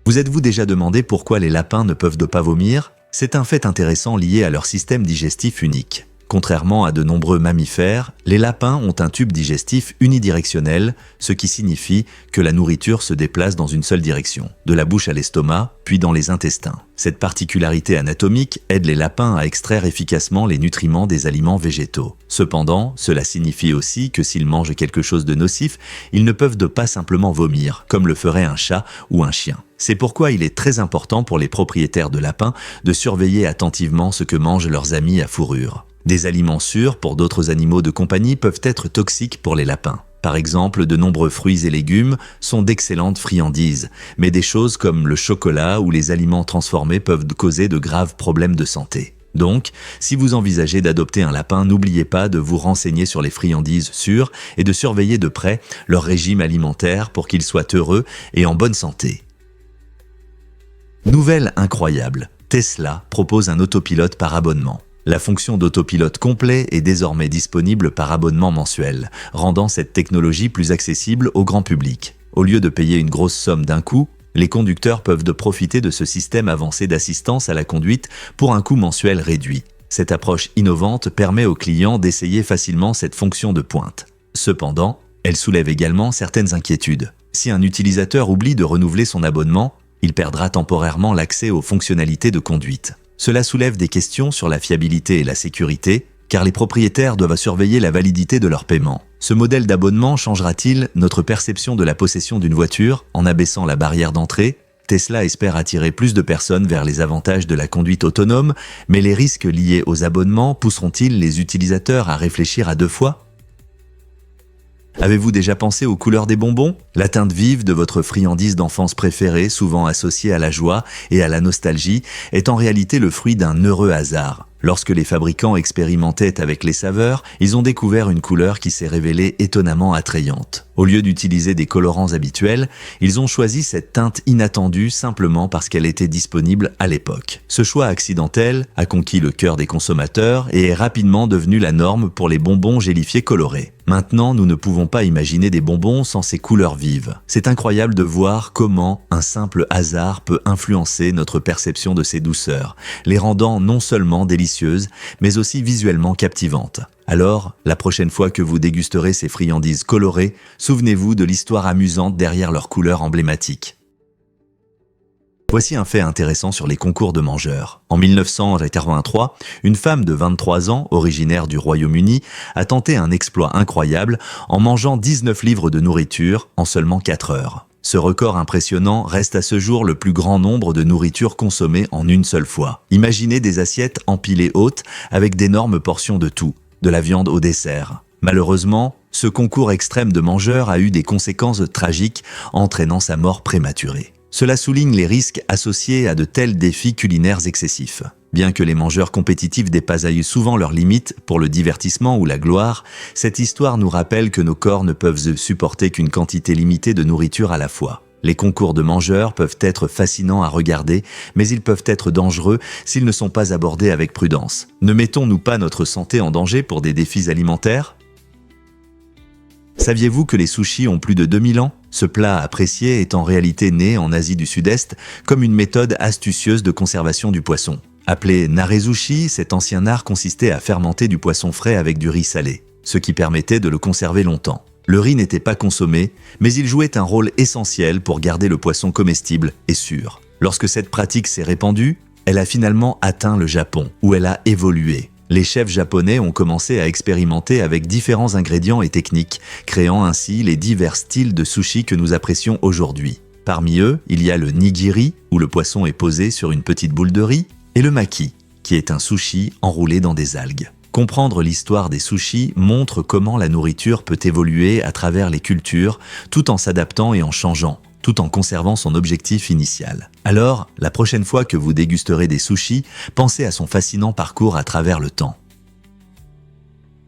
Vous êtes-vous déjà demandé pourquoi les lapins ne peuvent pas vomir? C'est un fait intéressant lié à leur système digestif unique. Contrairement à de nombreux mammifères, les lapins ont un tube digestif unidirectionnel, ce qui signifie que la nourriture se déplace dans une seule direction, de la bouche à l'estomac, puis dans les intestins. Cette particularité anatomique aide les lapins à extraire efficacement les nutriments des aliments végétaux. Cependant, cela signifie aussi que s'ils mangent quelque chose de nocif, ils ne peuvent pas simplement vomir, comme le ferait un chat ou un chien. C'est pourquoi il est très important pour les propriétaires de lapins de surveiller attentivement ce que mangent leurs amis à fourrure. Des aliments sûrs pour d'autres animaux de compagnie peuvent être toxiques pour les lapins. Par exemple, de nombreux fruits et légumes sont d'excellentes friandises, mais des choses comme le chocolat ou les aliments transformés peuvent causer de graves problèmes de santé. Donc, si vous envisagez d'adopter un lapin, n'oubliez pas de vous renseigner sur les friandises sûres et de surveiller de près leur régime alimentaire pour qu'ils soient heureux et en bonne santé. Nouvelle incroyable, Tesla propose un autopilote par abonnement. La fonction d'autopilote complet est désormais disponible par abonnement mensuel, rendant cette technologie plus accessible au grand public. Au lieu de payer une grosse somme d'un coup, les conducteurs peuvent profiter de ce système avancé d'assistance à la conduite pour un coût mensuel réduit. Cette approche innovante permet aux clients d'essayer facilement cette fonction de pointe. Cependant, elle soulève également certaines inquiétudes. Si un utilisateur oublie de renouveler son abonnement, il perdra temporairement l'accès aux fonctionnalités de conduite. Cela soulève des questions sur la fiabilité et la sécurité, car les propriétaires doivent surveiller la validité de leur paiement. Ce modèle d'abonnement changera-t-il notre perception de la possession d'une voiture en abaissant la barrière d'entrée? Tesla espère attirer plus de personnes vers les avantages de la conduite autonome, mais les risques liés aux abonnements pousseront-ils les utilisateurs à réfléchir à deux fois? Avez-vous déjà pensé aux couleurs des bonbons? La teinte vive de votre friandise d'enfance préférée, souvent associée à la joie et à la nostalgie, est en réalité le fruit d'un heureux hasard. Lorsque les fabricants expérimentaient avec les saveurs, ils ont découvert une couleur qui s'est révélée étonnamment attrayante. Au lieu d'utiliser des colorants habituels, ils ont choisi cette teinte inattendue simplement parce qu'elle était disponible à l'époque. Ce choix accidentel a conquis le cœur des consommateurs et est rapidement devenu la norme pour les bonbons gélifiés colorés. Maintenant, nous ne pouvons pas imaginer des bonbons sans ces couleurs vives. C'est incroyable de voir comment un simple hasard peut influencer notre perception de ces douceurs, les rendant non seulement délicieuses, mais aussi visuellement captivantes. Alors, la prochaine fois que vous dégusterez ces friandises colorées, souvenez-vous de l'histoire amusante derrière leurs couleurs emblématiques. Voici un fait intéressant sur les concours de mangeurs. En 1983, une femme de 23 ans, originaire du Royaume-Uni, a tenté un exploit incroyable en mangeant 19 livres de nourriture en seulement 4 heures. Ce record impressionnant reste à ce jour le plus grand nombre de nourriture consommée en une seule fois. Imaginez des assiettes empilées hautes avec d'énormes portions de tout, de la viande au dessert. Malheureusement, ce concours extrême de mangeurs a eu des conséquences tragiques entraînant sa mort prématurée. Cela souligne les risques associés à de tels défis culinaires excessifs. Bien que les mangeurs compétitifs dépassent souvent leurs limites pour le divertissement ou la gloire, cette histoire nous rappelle que nos corps ne peuvent supporter qu'une quantité limitée de nourriture à la fois. Les concours de mangeurs peuvent être fascinants à regarder, mais ils peuvent être dangereux s'ils ne sont pas abordés avec prudence. Ne mettons-nous pas notre santé en danger pour des défis alimentaires ? Saviez-vous que les sushis ont plus de 2000 ans ? Ce plat apprécié est en réalité né en Asie du Sud-Est comme une méthode astucieuse de conservation du poisson. Appelé narezushi, cet ancien art consistait à fermenter du poisson frais avec du riz salé, ce qui permettait de le conserver longtemps. Le riz n'était pas consommé, mais il jouait un rôle essentiel pour garder le poisson comestible et sûr. Lorsque cette pratique s'est répandue, elle a finalement atteint le Japon, où elle a évolué. Les chefs japonais ont commencé à expérimenter avec différents ingrédients et techniques, créant ainsi les divers styles de sushi que nous apprécions aujourd'hui. Parmi eux, il y a le nigiri, où le poisson est posé sur une petite boule de riz, et le maki, qui est un sushi enroulé dans des algues. Comprendre l'histoire des sushis montre comment la nourriture peut évoluer à travers les cultures, tout en s'adaptant et en changeant, tout en conservant son objectif initial. Alors, la prochaine fois que vous dégusterez des sushis, pensez à son fascinant parcours à travers le temps.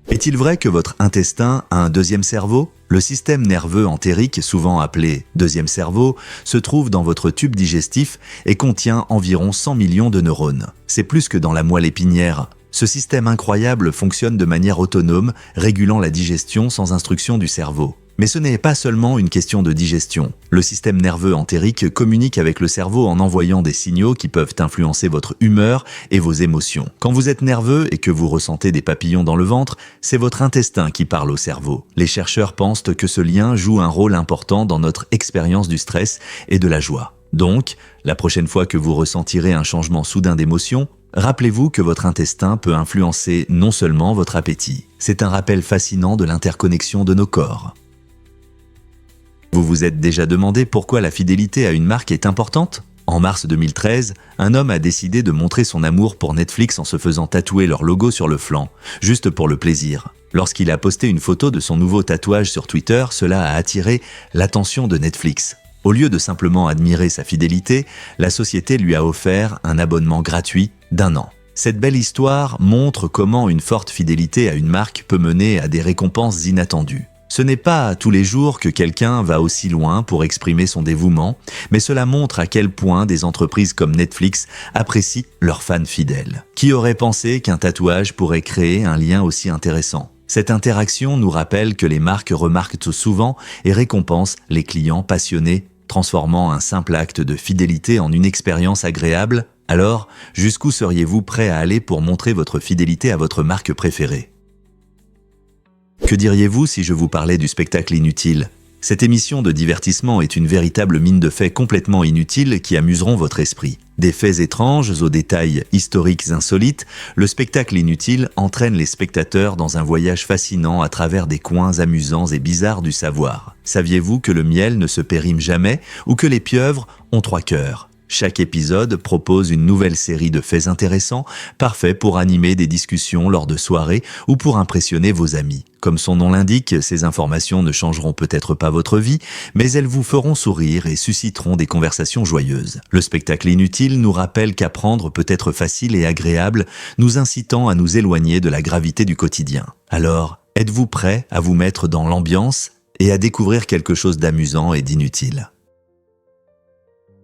Est-il vrai que votre intestin a un deuxième cerveau ? Le système nerveux entérique, souvent appelé deuxième cerveau, se trouve dans votre tube digestif et contient environ 100 millions de neurones. C'est plus que dans la moelle épinière. Ce système incroyable fonctionne de manière autonome, régulant la digestion sans instruction du cerveau. Mais ce n'est pas seulement une question de digestion. Le système nerveux entérique communique avec le cerveau en envoyant des signaux qui peuvent influencer votre humeur et vos émotions. Quand vous êtes nerveux et que vous ressentez des papillons dans le ventre, c'est votre intestin qui parle au cerveau. Les chercheurs pensent que ce lien joue un rôle important dans notre expérience du stress et de la joie. Donc, la prochaine fois que vous ressentirez un changement soudain d'émotion, rappelez-vous que votre intestin peut influencer non seulement votre appétit. C'est un rappel fascinant de l'interconnexion de nos corps. Vous vous êtes déjà demandé pourquoi la fidélité à une marque est importante ? En mars 2013, un homme a décidé de montrer son amour pour Netflix en se faisant tatouer leur logo sur le flanc, juste pour le plaisir. Lorsqu'il a posté une photo de son nouveau tatouage sur Twitter, cela a attiré l'attention de Netflix. Au lieu de simplement admirer sa fidélité, la société lui a offert un abonnement gratuit d'1 an. Cette belle histoire montre comment une forte fidélité à une marque peut mener à des récompenses inattendues. Ce n'est pas tous les jours que quelqu'un va aussi loin pour exprimer son dévouement, mais cela montre à quel point des entreprises comme Netflix apprécient leurs fans fidèles. Qui aurait pensé qu'un tatouage pourrait créer un lien aussi intéressant ? Cette interaction nous rappelle que les marques remarquent souvent et récompensent les clients passionnés, transformant un simple acte de fidélité en une expérience agréable. Alors, jusqu'où seriez-vous prêt à aller pour montrer votre fidélité à votre marque préférée ? Que diriez-vous si je vous parlais du spectacle inutile ? Cette émission de divertissement est une véritable mine de faits complètement inutiles qui amuseront votre esprit. Des faits étranges aux détails historiques insolites, le spectacle inutile entraîne les spectateurs dans un voyage fascinant à travers des coins amusants et bizarres du savoir. Saviez-vous que le miel ne se périme jamais ou que les pieuvres ont 3 cœurs ? Chaque épisode propose une nouvelle série de faits intéressants, parfaits pour animer des discussions lors de soirées ou pour impressionner vos amis. Comme son nom l'indique, ces informations ne changeront peut-être pas votre vie, mais elles vous feront sourire et susciteront des conversations joyeuses. Le spectacle inutile nous rappelle qu'apprendre peut être facile et agréable, nous incitant à nous éloigner de la gravité du quotidien. Alors, êtes-vous prêt à vous mettre dans l'ambiance et à découvrir quelque chose d'amusant et d'inutile ?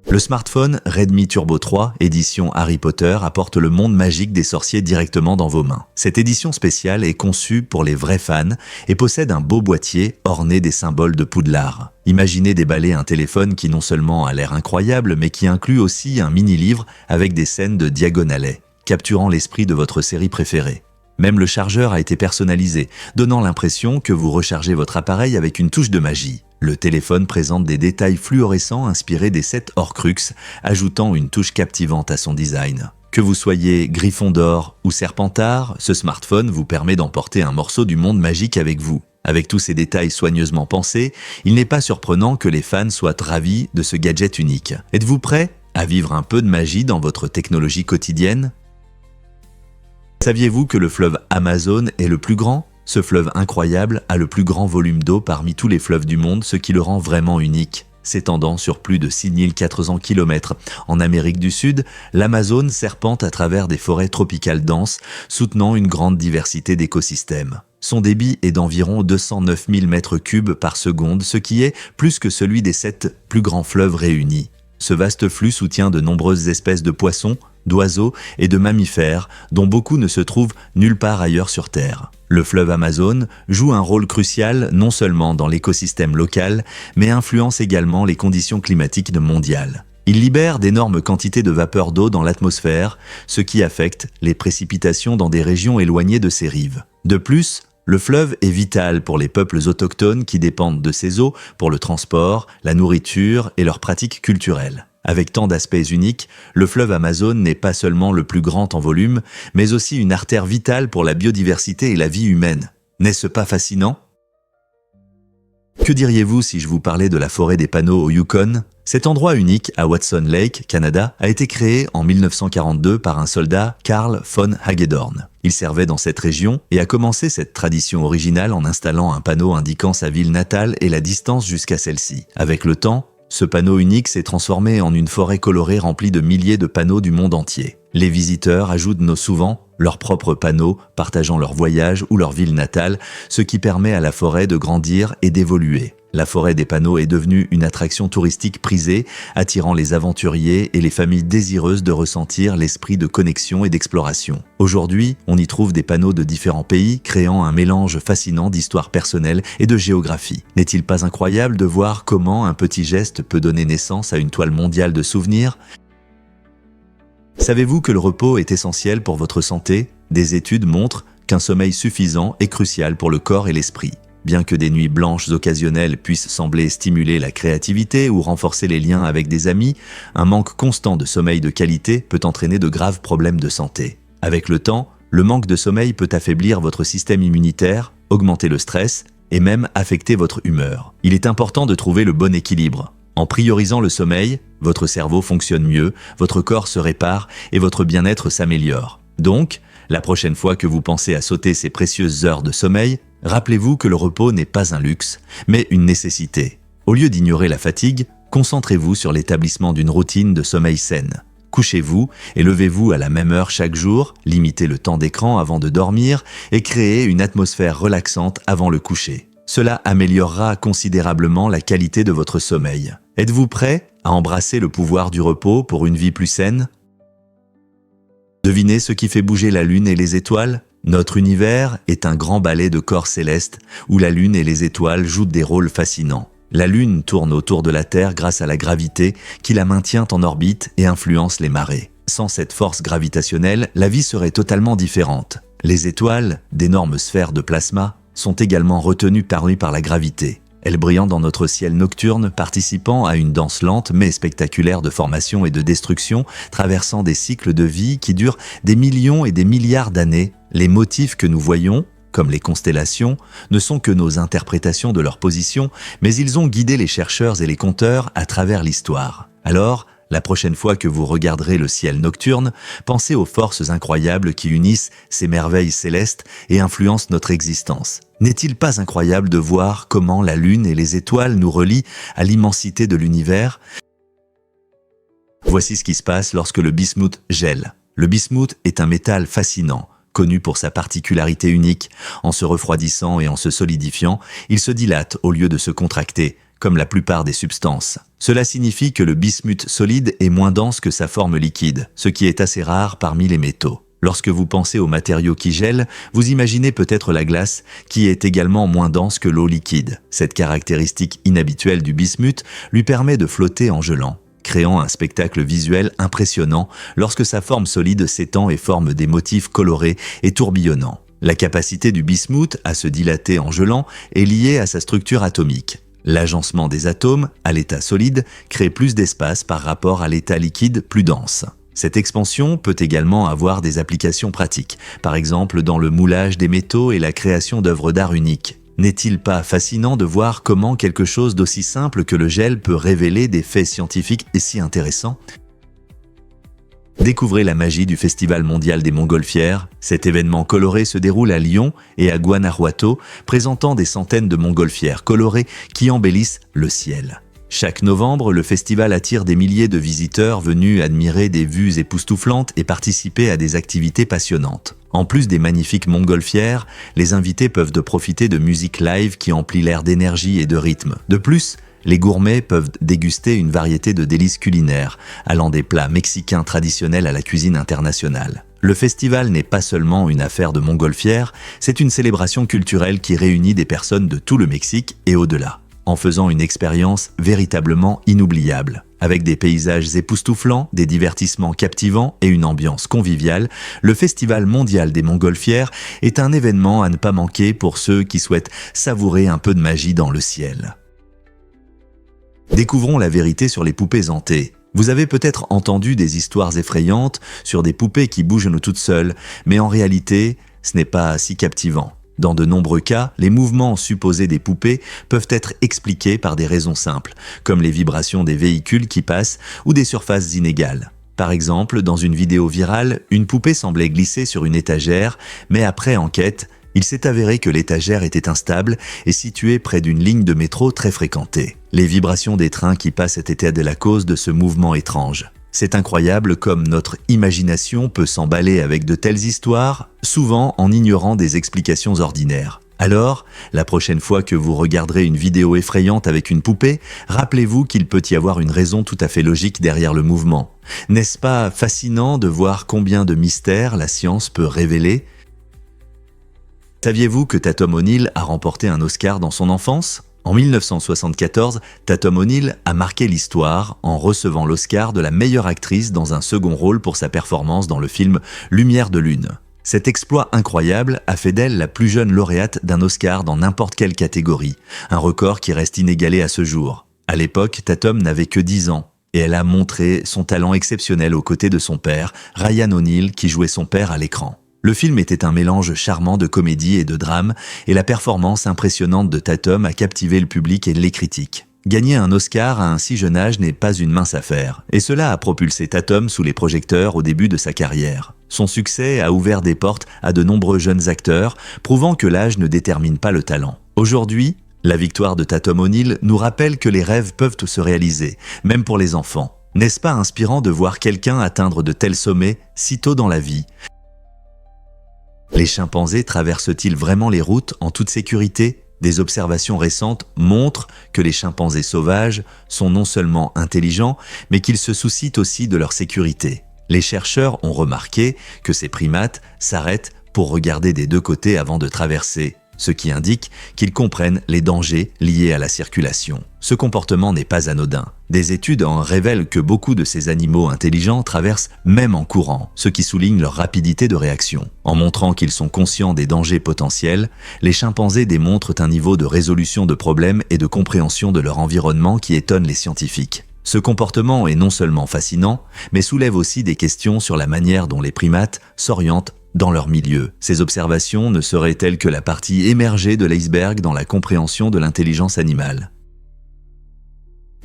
Le smartphone Redmi Turbo 3, édition Harry Potter, apporte le monde magique des sorciers directement dans vos mains. Cette édition spéciale est conçue pour les vrais fans et possède un beau boîtier orné des symboles de Poudlard. Imaginez déballer un téléphone qui non seulement a l'air incroyable, mais qui inclut aussi un mini-livre avec des scènes de Diagon Alley, capturant l'esprit de votre série préférée. Même le chargeur a été personnalisé, donnant l'impression que vous rechargez votre appareil avec une touche de magie. Le téléphone présente des détails fluorescents inspirés des 7 Horcruxes, ajoutant une touche captivante à son design. Que vous soyez Gryffondor ou Serpentard, ce smartphone vous permet d'emporter un morceau du monde magique avec vous. Avec tous ces détails soigneusement pensés, il n'est pas surprenant que les fans soient ravis de ce gadget unique. Êtes-vous prêt à vivre un peu de magie dans votre technologie quotidienne ? Saviez-vous que le fleuve Amazon est le plus grand ? Ce fleuve incroyable a le plus grand volume d'eau parmi tous les fleuves du monde, ce qui le rend vraiment unique. s'étendant sur plus de 6400 km. En Amérique du Sud, l'Amazone serpente à travers des forêts tropicales denses, soutenant une grande diversité d'écosystèmes. Son débit est d'environ 209 000 mètres cubes par seconde, ce qui est plus que celui des 7 plus grands fleuves réunis. Ce vaste flux soutient de nombreuses espèces de poissons, d'oiseaux et de mammifères, dont beaucoup ne se trouvent nulle part ailleurs sur Terre. Le fleuve Amazone joue un rôle crucial non seulement dans l'écosystème local, mais influence également les conditions climatiques mondiales. Il libère d'énormes quantités de vapeur d'eau dans l'atmosphère, ce qui affecte les précipitations dans des régions éloignées de ses rives. De plus, le fleuve est vital pour les peuples autochtones qui dépendent de ses eaux pour le transport, la nourriture et leurs pratiques culturelles. Avec tant d'aspects uniques, le fleuve Amazone n'est pas seulement le plus grand en volume, mais aussi une artère vitale pour la biodiversité et la vie humaine. N'est-ce pas fascinant ? Que diriez-vous si je vous parlais de la forêt des panneaux au Yukon ? Cet endroit unique à Watson Lake, Canada, a été créé en 1942 par un soldat, Carl von Hagedorn. Il servait dans cette région et a commencé cette tradition originale en installant un panneau indiquant sa ville natale et la distance jusqu'à celle-ci. Avec le temps, ce panneau unique s'est transformé en une forêt colorée remplie de milliers de panneaux du monde entier. Les visiteurs ajoutent souvent leurs propres panneaux, partageant leur voyage ou leur ville natale, ce qui permet à la forêt de grandir et d'évoluer. La forêt des panneaux est devenue une attraction touristique prisée, attirant les aventuriers et les familles désireuses de ressentir l'esprit de connexion et d'exploration. Aujourd'hui, on y trouve des panneaux de différents pays, créant un mélange fascinant d'histoires personnelles et de géographie. N'est-il pas incroyable de voir comment un petit geste peut donner naissance à une toile mondiale de souvenirs ? Savez-vous que le repos est essentiel pour votre santé ? Des études montrent qu'un sommeil suffisant est crucial pour le corps et l'esprit. Bien que des nuits blanches occasionnelles puissent sembler stimuler la créativité ou renforcer les liens avec des amis, un manque constant de sommeil de qualité peut entraîner de graves problèmes de santé. Avec le temps, le manque de sommeil peut affaiblir votre système immunitaire, augmenter le stress et même affecter votre humeur. Il est important de trouver le bon équilibre. En priorisant le sommeil, votre cerveau fonctionne mieux, votre corps se répare et votre bien-être s'améliore. Donc, la prochaine fois que vous pensez à sauter ces précieuses heures de sommeil, rappelez-vous que le repos n'est pas un luxe, mais une nécessité. Au lieu d'ignorer la fatigue, concentrez-vous sur l'établissement d'une routine de sommeil saine. Couchez-vous et levez-vous à la même heure chaque jour, limitez le temps d'écran avant de dormir et créez une atmosphère relaxante avant le coucher. Cela améliorera considérablement la qualité de votre sommeil. Êtes-vous prêt à embrasser le pouvoir du repos pour une vie plus saine ? Devinez ce qui fait bouger la Lune et les étoiles ? Notre univers est un grand ballet de corps célestes où la Lune et les étoiles jouent des rôles fascinants. La Lune tourne autour de la Terre grâce à la gravité qui la maintient en orbite et influence les marées. Sans cette force gravitationnelle, la vie serait totalement différente. Les étoiles, d'énormes sphères de plasma, sont également retenues par la gravité. Elles brillent dans notre ciel nocturne, participant à une danse lente mais spectaculaire de formation et de destruction, traversant des cycles de vie qui durent des millions et des milliards d'années. Les motifs que nous voyons, comme les constellations, ne sont que nos interprétations de leur position, mais ils ont guidé les chercheurs et les conteurs à travers l'histoire. Alors, la prochaine fois que vous regarderez le ciel nocturne, pensez aux forces incroyables qui unissent ces merveilles célestes et influencent notre existence. N'est-il pas incroyable de voir comment la Lune et les étoiles nous relient à l'immensité de l'univers ? Voici ce qui se passe lorsque le bismuth gèle. Le bismuth est un métal fascinant, connu pour sa particularité unique. En se refroidissant et en se solidifiant, il se dilate au lieu de se contracter, comme la plupart des substances. Cela signifie que le bismuth solide est moins dense que sa forme liquide, ce qui est assez rare parmi les métaux. Lorsque vous pensez aux matériaux qui gèlent, vous imaginez peut-être la glace, qui est également moins dense que l'eau liquide. Cette caractéristique inhabituelle du bismuth lui permet de flotter en gelant, créant un spectacle visuel impressionnant lorsque sa forme solide s'étend et forme des motifs colorés et tourbillonnants. La capacité du bismuth à se dilater en gelant est liée à sa structure atomique. L'agencement des atomes, à l'état solide, crée plus d'espace par rapport à l'état liquide plus dense. Cette expansion peut également avoir des applications pratiques, par exemple dans le moulage des métaux et la création d'œuvres d'art uniques. N'est-il pas fascinant de voir comment quelque chose d'aussi simple que le gel peut révéler des faits scientifiques et si intéressants ? Découvrez la magie du Festival mondial des montgolfières. Cet événement coloré se déroule à Lyon et à Guanajuato, présentant des centaines de montgolfières colorées qui embellissent le ciel. Chaque novembre, le festival attire des milliers de visiteurs venus admirer des vues époustouflantes et participer à des activités passionnantes. En plus des magnifiques montgolfières, les invités peuvent profiter de musique live qui emplit l'air d'énergie et de rythme. De plus, les gourmets peuvent déguster une variété de délices culinaires, allant des plats mexicains traditionnels à la cuisine internationale. Le festival n'est pas seulement une affaire de montgolfières, c'est une célébration culturelle qui réunit des personnes de tout le Mexique et au-delà, en faisant une expérience véritablement inoubliable. Avec des paysages époustouflants, des divertissements captivants et une ambiance conviviale, le Festival mondial des montgolfières est un événement à ne pas manquer pour ceux qui souhaitent savourer un peu de magie dans le ciel. Découvrons la vérité sur les poupées hantées. Vous avez peut-être entendu des histoires effrayantes sur des poupées qui bougent toutes seules, mais en réalité, ce n'est pas si captivant. Dans de nombreux cas, les mouvements supposés des poupées peuvent être expliqués par des raisons simples, comme les vibrations des véhicules qui passent ou des surfaces inégales. Par exemple, dans une vidéo virale, une poupée semblait glisser sur une étagère, mais après enquête, il s'est avéré que l'étagère était instable et située près d'une ligne de métro très fréquentée. Les vibrations des trains qui passent étaient la cause de ce mouvement étrange. C'est incroyable comme notre imagination peut s'emballer avec de telles histoires, souvent en ignorant des explications ordinaires. Alors, la prochaine fois que vous regarderez une vidéo effrayante avec une poupée, rappelez-vous qu'il peut y avoir une raison tout à fait logique derrière le mouvement. N'est-ce pas fascinant de voir combien de mystères la science peut révéler ? Saviez-vous que Tatum O'Neal a remporté un Oscar dans son enfance ? En 1974, Tatum O'Neal a marqué l'histoire en recevant l'Oscar de la meilleure actrice dans un second rôle pour sa performance dans le film Lumière de lune. Cet exploit incroyable a fait d'elle la plus jeune lauréate d'un Oscar dans n'importe quelle catégorie, un record qui reste inégalé à ce jour. À l'époque, Tatum n'avait que 10 ans et elle a montré son talent exceptionnel aux côtés de son père, Ryan O'Neal, qui jouait son père à l'écran. Le film était un mélange charmant de comédie et de drame, et la performance impressionnante de Tatum a captivé le public et les critiques. Gagner un Oscar à un si jeune âge n'est pas une mince affaire, et cela a propulsé Tatum sous les projecteurs au début de sa carrière. Son succès a ouvert des portes à de nombreux jeunes acteurs, prouvant que l'âge ne détermine pas le talent. Aujourd'hui, la victoire de Tatum O'Neal nous rappelle que les rêves peuvent se réaliser, même pour les enfants. N'est-ce pas inspirant de voir quelqu'un atteindre de tels sommets si tôt dans la vie ? Les chimpanzés traversent-ils vraiment les routes en toute sécurité ? Des observations récentes montrent que les chimpanzés sauvages sont non seulement intelligents, mais qu'ils se soucient aussi de leur sécurité. Les chercheurs ont remarqué que ces primates s'arrêtent pour regarder des deux côtés avant de traverser, ce qui indique qu'ils comprennent les dangers liés à la circulation. Ce comportement n'est pas anodin. Des études en révèlent que beaucoup de ces animaux intelligents traversent même en courant, ce qui souligne leur rapidité de réaction. En montrant qu'ils sont conscients des dangers potentiels, les chimpanzés démontrent un niveau de résolution de problèmes et de compréhension de leur environnement qui étonne les scientifiques. Ce comportement est non seulement fascinant, mais soulève aussi des questions sur la manière dont les primates s'orientent dans leur milieu. Ces observations ne seraient-elles que la partie émergée de l'iceberg dans la compréhension de l'intelligence animale ?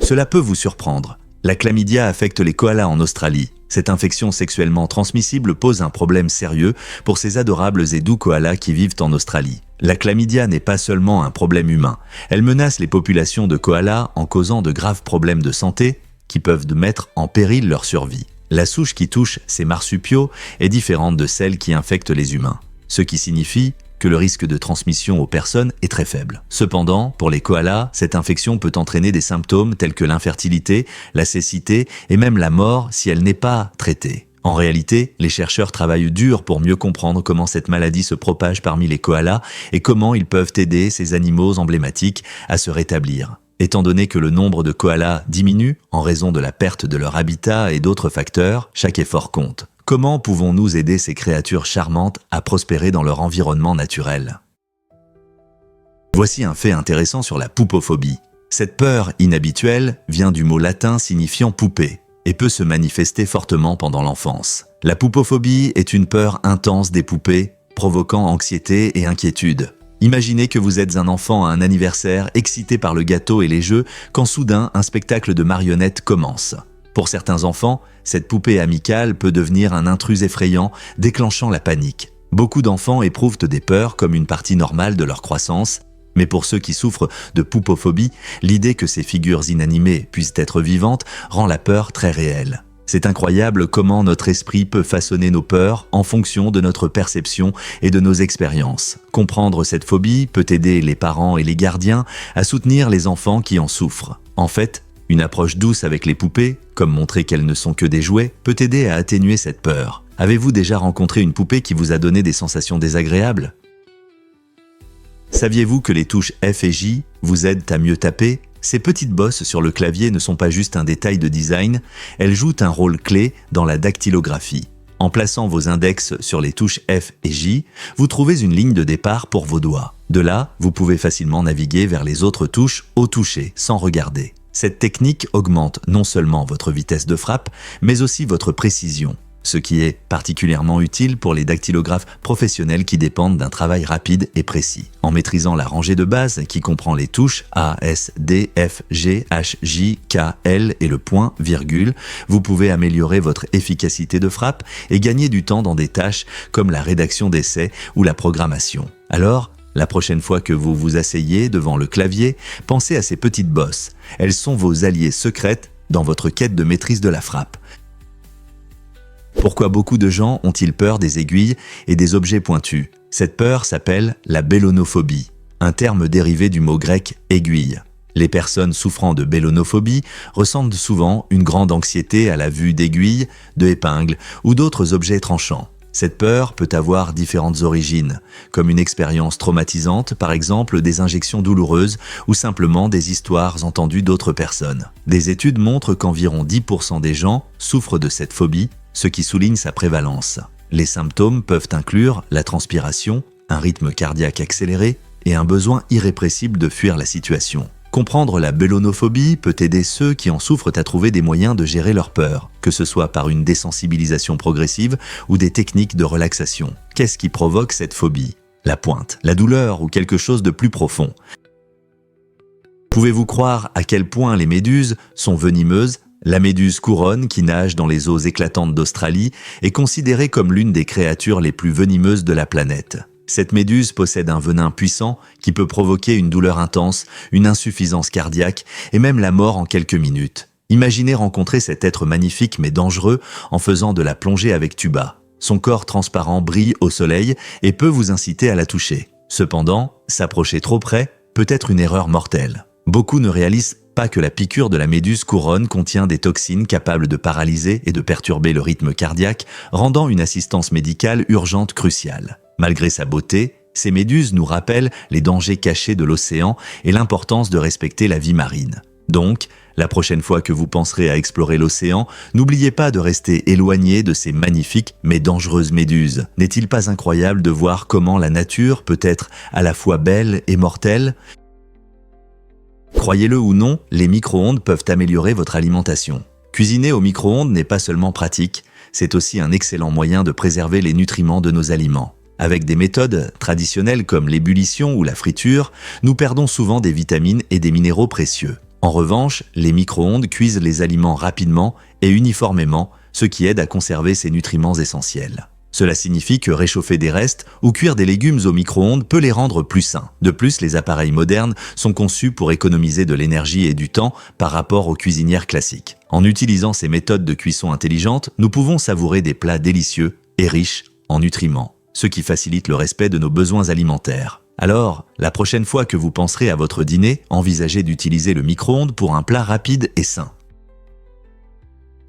Cela peut vous surprendre. La chlamydia affecte les koalas en Australie. Cette infection sexuellement transmissible pose un problème sérieux pour ces adorables et doux koalas qui vivent en Australie. La chlamydia n'est pas seulement un problème humain. Elle menace les populations de koalas en causant de graves problèmes de santé qui peuvent mettre en péril leur survie. La souche qui touche ces marsupiaux est différente de celle qui infecte les humains, ce qui signifie que le risque de transmission aux personnes est très faible. Cependant, pour les koalas, cette infection peut entraîner des symptômes tels que l'infertilité, la cécité et même la mort si elle n'est pas traitée. En réalité, les chercheurs travaillent dur pour mieux comprendre comment cette maladie se propage parmi les koalas et comment ils peuvent aider ces animaux emblématiques à se rétablir. Étant donné que le nombre de koalas diminue en raison de la perte de leur habitat et d'autres facteurs, chaque effort compte. Comment pouvons-nous aider ces créatures charmantes à prospérer dans leur environnement naturel ? Voici un fait intéressant sur la poupophobie. Cette peur inhabituelle vient du mot latin signifiant poupée et peut se manifester fortement pendant l'enfance. La poupophobie est une peur intense des poupées, provoquant anxiété et inquiétude. Imaginez que vous êtes un enfant à un anniversaire, excité par le gâteau et les jeux, quand soudain un spectacle de marionnettes commence. Pour certains enfants, cette poupée amicale peut devenir un intrus effrayant, déclenchant la panique. Beaucoup d'enfants éprouvent des peurs comme une partie normale de leur croissance, Mais pour ceux qui souffrent de poupophobie, l'idée que ces figures inanimées puissent être vivantes rend la peur très réelle. C'est incroyable comment notre esprit peut façonner nos peurs en fonction de notre perception et de nos expériences. Comprendre cette phobie peut aider les parents et les gardiens à soutenir les enfants qui en souffrent. En fait, une approche douce avec les poupées, comme montrer qu'elles ne sont que des jouets, peut aider à atténuer cette peur. Avez-vous déjà rencontré une poupée qui vous a donné des sensations désagréables ? Saviez-vous que les touches F et J vous aident à mieux taper ? Ces petites bosses sur le clavier ne sont pas juste un détail de design, elles jouent un rôle clé dans la dactylographie. En plaçant vos index sur les touches F et J, vous trouvez une ligne de départ pour vos doigts. De là, vous pouvez facilement naviguer vers les autres touches au toucher, sans regarder. Cette technique augmente non seulement votre vitesse de frappe, mais aussi votre précision, ce qui est particulièrement utile pour les dactylographes professionnels qui dépendent d'un travail rapide et précis. En maîtrisant la rangée de base qui comprend les touches A, S, D, F, G, H, J, K, L et le point, virgule, vous pouvez améliorer votre efficacité de frappe et gagner du temps dans des tâches comme la rédaction d'essais ou la programmation. Alors, la prochaine fois que vous vous asseyez devant le clavier, pensez à ces petites bosses. Elles sont vos alliées secrètes dans votre quête de maîtrise de la frappe. Pourquoi beaucoup de gens ont-ils peur des aiguilles et des objets pointus ? Cette peur s'appelle la bélonophobie, un terme dérivé du mot grec « aiguille ». Les personnes souffrant de bélonophobie ressentent souvent une grande anxiété à la vue d'aiguilles, d'épingles ou d'autres objets tranchants. Cette peur peut avoir différentes origines, comme une expérience traumatisante, par exemple des injections douloureuses ou simplement des histoires entendues d'autres personnes. Des études montrent qu'environ 10% des gens souffrent de cette phobie, ce qui souligne sa prévalence. Les symptômes peuvent inclure la transpiration, un rythme cardiaque accéléré et un besoin irrépressible de fuir la situation. Comprendre la bélonophobie peut aider ceux qui en souffrent à trouver des moyens de gérer leur peur, que ce soit par une désensibilisation progressive ou des techniques de relaxation. Qu'est-ce qui provoque cette phobie ? La pointe, la douleur ou quelque chose de plus profond ? Pouvez-vous croire à quel point les méduses sont venimeuses ? La méduse couronne, qui nage dans les eaux éclatantes d'Australie, est considérée comme l'une des créatures les plus venimeuses de la planète. Cette méduse possède un venin puissant qui peut provoquer une douleur intense, une insuffisance cardiaque et même la mort en quelques minutes. Imaginez rencontrer cet être magnifique mais dangereux en faisant de la plongée avec tuba. Son corps transparent brille au soleil et peut vous inciter à la toucher. Cependant, s'approcher trop près peut être une erreur mortelle. Beaucoup ne réalisent pas que la piqûre de la méduse couronne contient des toxines capables de paralyser et de perturber le rythme cardiaque, rendant une assistance médicale urgente cruciale. Malgré sa beauté, ces méduses nous rappellent les dangers cachés de l'océan et l'importance de respecter la vie marine. Donc, la prochaine fois que vous penserez à explorer l'océan, n'oubliez pas de rester éloigné de ces magnifiques mais dangereuses méduses. N'est-il pas incroyable de voir comment la nature peut être à la fois belle et mortelle ? Croyez-le ou non, les micro-ondes peuvent améliorer votre alimentation. Cuisiner au micro-ondes n'est pas seulement pratique, c'est aussi un excellent moyen de préserver les nutriments de nos aliments. Avec des méthodes traditionnelles comme l'ébullition ou la friture, nous perdons souvent des vitamines et des minéraux précieux. En revanche, les micro-ondes cuisent les aliments rapidement et uniformément, ce qui aide à conserver ces nutriments essentiels. Cela signifie que réchauffer des restes ou cuire des légumes au micro-ondes peut les rendre plus sains. De plus, les appareils modernes sont conçus pour économiser de l'énergie et du temps par rapport aux cuisinières classiques. En utilisant ces méthodes de cuisson intelligentes, nous pouvons savourer des plats délicieux et riches en nutriments, ce qui facilite le respect de nos besoins alimentaires. Alors, la prochaine fois que vous penserez à votre dîner, envisagez d'utiliser le micro-ondes pour un plat rapide et sain.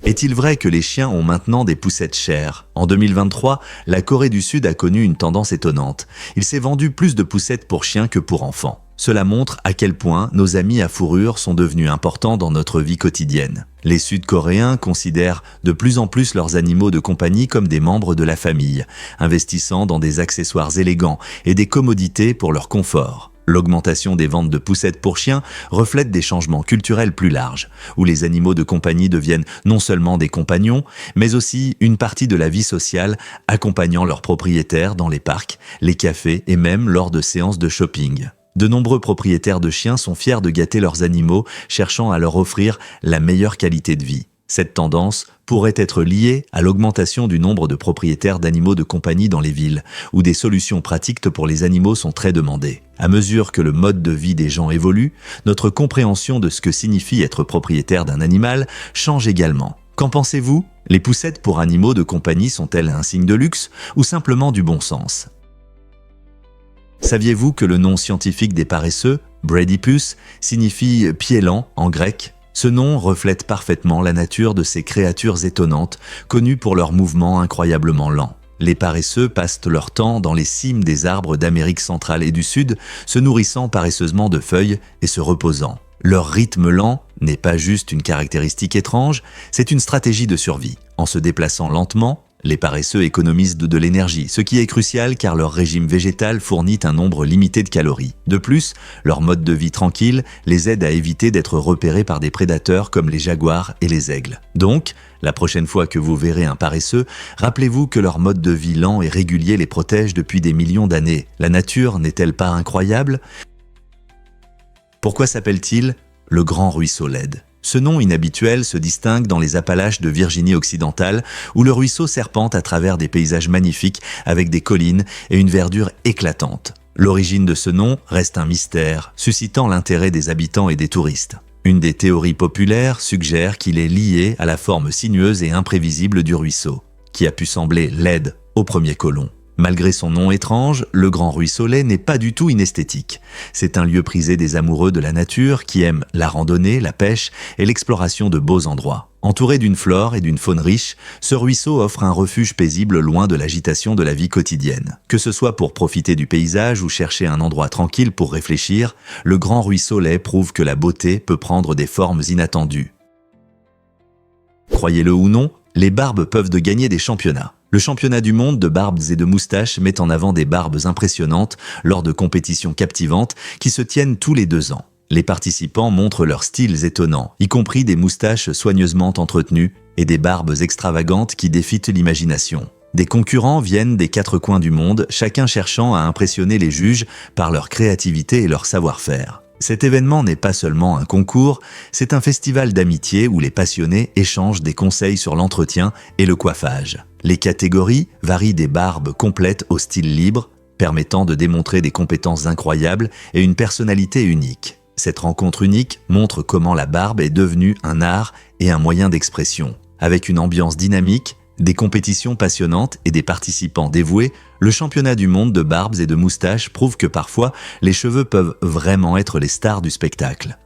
Est-il vrai que les chiens ont maintenant des poussettes chères ? En 2023, la Corée du Sud a connu une tendance étonnante. Il s'est vendu plus de poussettes pour chiens que pour enfants. Cela montre à quel point nos amis à fourrure sont devenus importants dans notre vie quotidienne. Les Sud-Coréens considèrent de plus en plus leurs animaux de compagnie comme des membres de la famille, investissant dans des accessoires élégants et des commodités pour leur confort. L'augmentation des ventes de poussettes pour chiens reflète des changements culturels plus larges, où les animaux de compagnie deviennent non seulement des compagnons, mais aussi une partie de la vie sociale, accompagnant leurs propriétaires dans les parcs, les cafés et même lors de séances de shopping. De nombreux propriétaires de chiens sont fiers de gâter leurs animaux, cherchant à leur offrir la meilleure qualité de vie. Cette tendance pourrait être liée à l'augmentation du nombre de propriétaires d'animaux de compagnie dans les villes, où des solutions pratiques pour les animaux sont très demandées. À mesure que le mode de vie des gens évolue, notre compréhension de ce que signifie être propriétaire d'un animal change également. Qu'en pensez-vous ? Les poussettes pour animaux de compagnie sont-elles un signe de luxe ou simplement du bon sens ? Saviez-vous que le nom scientifique des paresseux, bradypus, signifie « pied lent » en grec ? Ce nom reflète parfaitement la nature de ces créatures étonnantes, connues pour leurs mouvements incroyablement lents. Les paresseux passent leur temps dans les cimes des arbres d'Amérique centrale et du Sud, se nourrissant paresseusement de feuilles et se reposant. Leur rythme lent n'est pas juste une caractéristique étrange, c'est une stratégie de survie. En se déplaçant lentement, les paresseux économisent de l'énergie, ce qui est crucial car leur régime végétal fournit un nombre limité de calories. De plus, leur mode de vie tranquille les aide à éviter d'être repérés par des prédateurs comme les jaguars et les aigles. Donc, la prochaine fois que vous verrez un paresseux, rappelez-vous que leur mode de vie lent et régulier les protège depuis des millions d'années. La nature n'est-elle pas incroyable ? Pourquoi s'appelle-t-il le Grand Ruisseau Led ? Ce nom inhabituel se distingue dans les Appalaches de Virginie occidentale, où le ruisseau serpente à travers des paysages magnifiques avec des collines et une verdure éclatante. L'origine de ce nom reste un mystère, suscitant l'intérêt des habitants et des touristes. Une des théories populaires suggère qu'il est lié à la forme sinueuse et imprévisible du ruisseau, qui a pu sembler laide aux premiers colons. Malgré son nom étrange, le Grand Ruisseau Led n'est pas du tout inesthétique. C'est un lieu prisé des amoureux de la nature qui aiment la randonnée, la pêche et l'exploration de beaux endroits. Entouré d'une flore et d'une faune riche, ce ruisseau offre un refuge paisible loin de l'agitation de la vie quotidienne. Que ce soit pour profiter du paysage ou chercher un endroit tranquille pour réfléchir, le Grand Ruisseau Led prouve que la beauté peut prendre des formes inattendues. Croyez-le ou non, les barbes peuvent gagner des championnats. Le championnat du monde de barbes et de moustaches met en avant des barbes impressionnantes lors de compétitions captivantes qui se tiennent tous les 2 ans. Les participants montrent leurs styles étonnants, y compris des moustaches soigneusement entretenues et des barbes extravagantes qui défient l'imagination. Des concurrents viennent des 4 coins du monde, chacun cherchant à impressionner les juges par leur créativité et leur savoir-faire. Cet événement n'est pas seulement un concours, c'est un festival d'amitié où les passionnés échangent des conseils sur l'entretien et le coiffage. Les catégories varient des barbes complètes au style libre, permettant de démontrer des compétences incroyables et une personnalité unique. Cette rencontre unique montre comment la barbe est devenue un art et un moyen d'expression. Avec une ambiance dynamique, des compétitions passionnantes et des participants dévoués, le championnat du monde de barbes et de moustaches prouve que parfois, les cheveux peuvent vraiment être les stars du spectacle.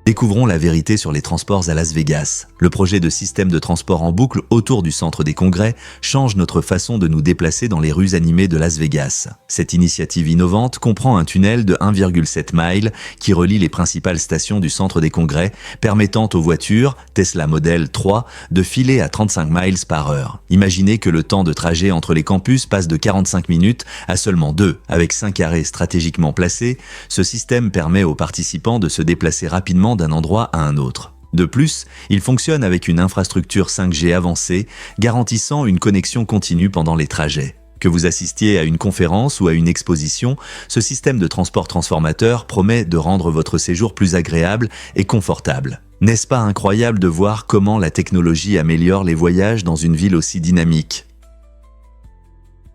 Découvrons la vérité sur les transports à Las Vegas. Le projet de système de transport en boucle autour du centre des congrès change notre façon de nous déplacer dans les rues animées de Las Vegas. Cette initiative innovante comprend un tunnel de 1,7 miles qui relie les principales stations du centre des congrès, permettant aux voitures, Tesla Model 3, de filer à 35 miles par heure. Imaginez que le temps de trajet entre les campus passe de 45 minutes à seulement 2. Avec 5 arrêts stratégiquement placés, ce système permet aux participants de se déplacer rapidement d'un endroit à un autre. De plus, il fonctionne avec une infrastructure 5G avancée, garantissant une connexion continue pendant les trajets. Que vous assistiez à une conférence ou à une exposition, ce système de transport transformateur promet de rendre votre séjour plus agréable et confortable. N'est-ce pas incroyable de voir comment la technologie améliore les voyages dans une ville aussi dynamique ?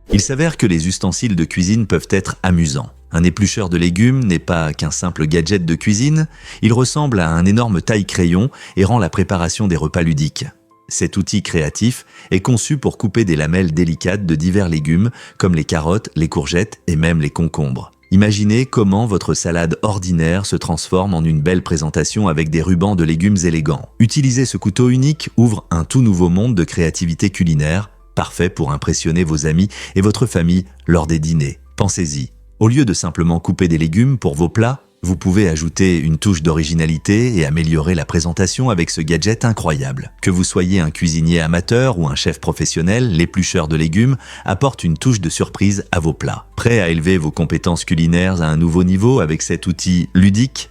Il s'avère que les ustensiles de cuisine peuvent être amusants. Un éplucheur de légumes n'est pas qu'un simple gadget de cuisine, il ressemble à un énorme taille-crayon et rend la préparation des repas ludiques. Cet outil créatif est conçu pour couper des lamelles délicates de divers légumes comme les carottes, les courgettes et même les concombres. Imaginez comment votre salade ordinaire se transforme en une belle présentation avec des rubans de légumes élégants. Utiliser ce couteau unique ouvre un tout nouveau monde de créativité culinaire, parfait pour impressionner vos amis et votre famille lors des dîners. Pensez-y. Au lieu de simplement couper des légumes pour vos plats, vous pouvez ajouter une touche d'originalité et améliorer la présentation avec ce gadget incroyable. Que vous soyez un cuisinier amateur ou un chef professionnel, l'éplucheur de légumes apporte une touche de surprise à vos plats. Prêt à élever vos compétences culinaires à un nouveau niveau avec cet outil ludique ?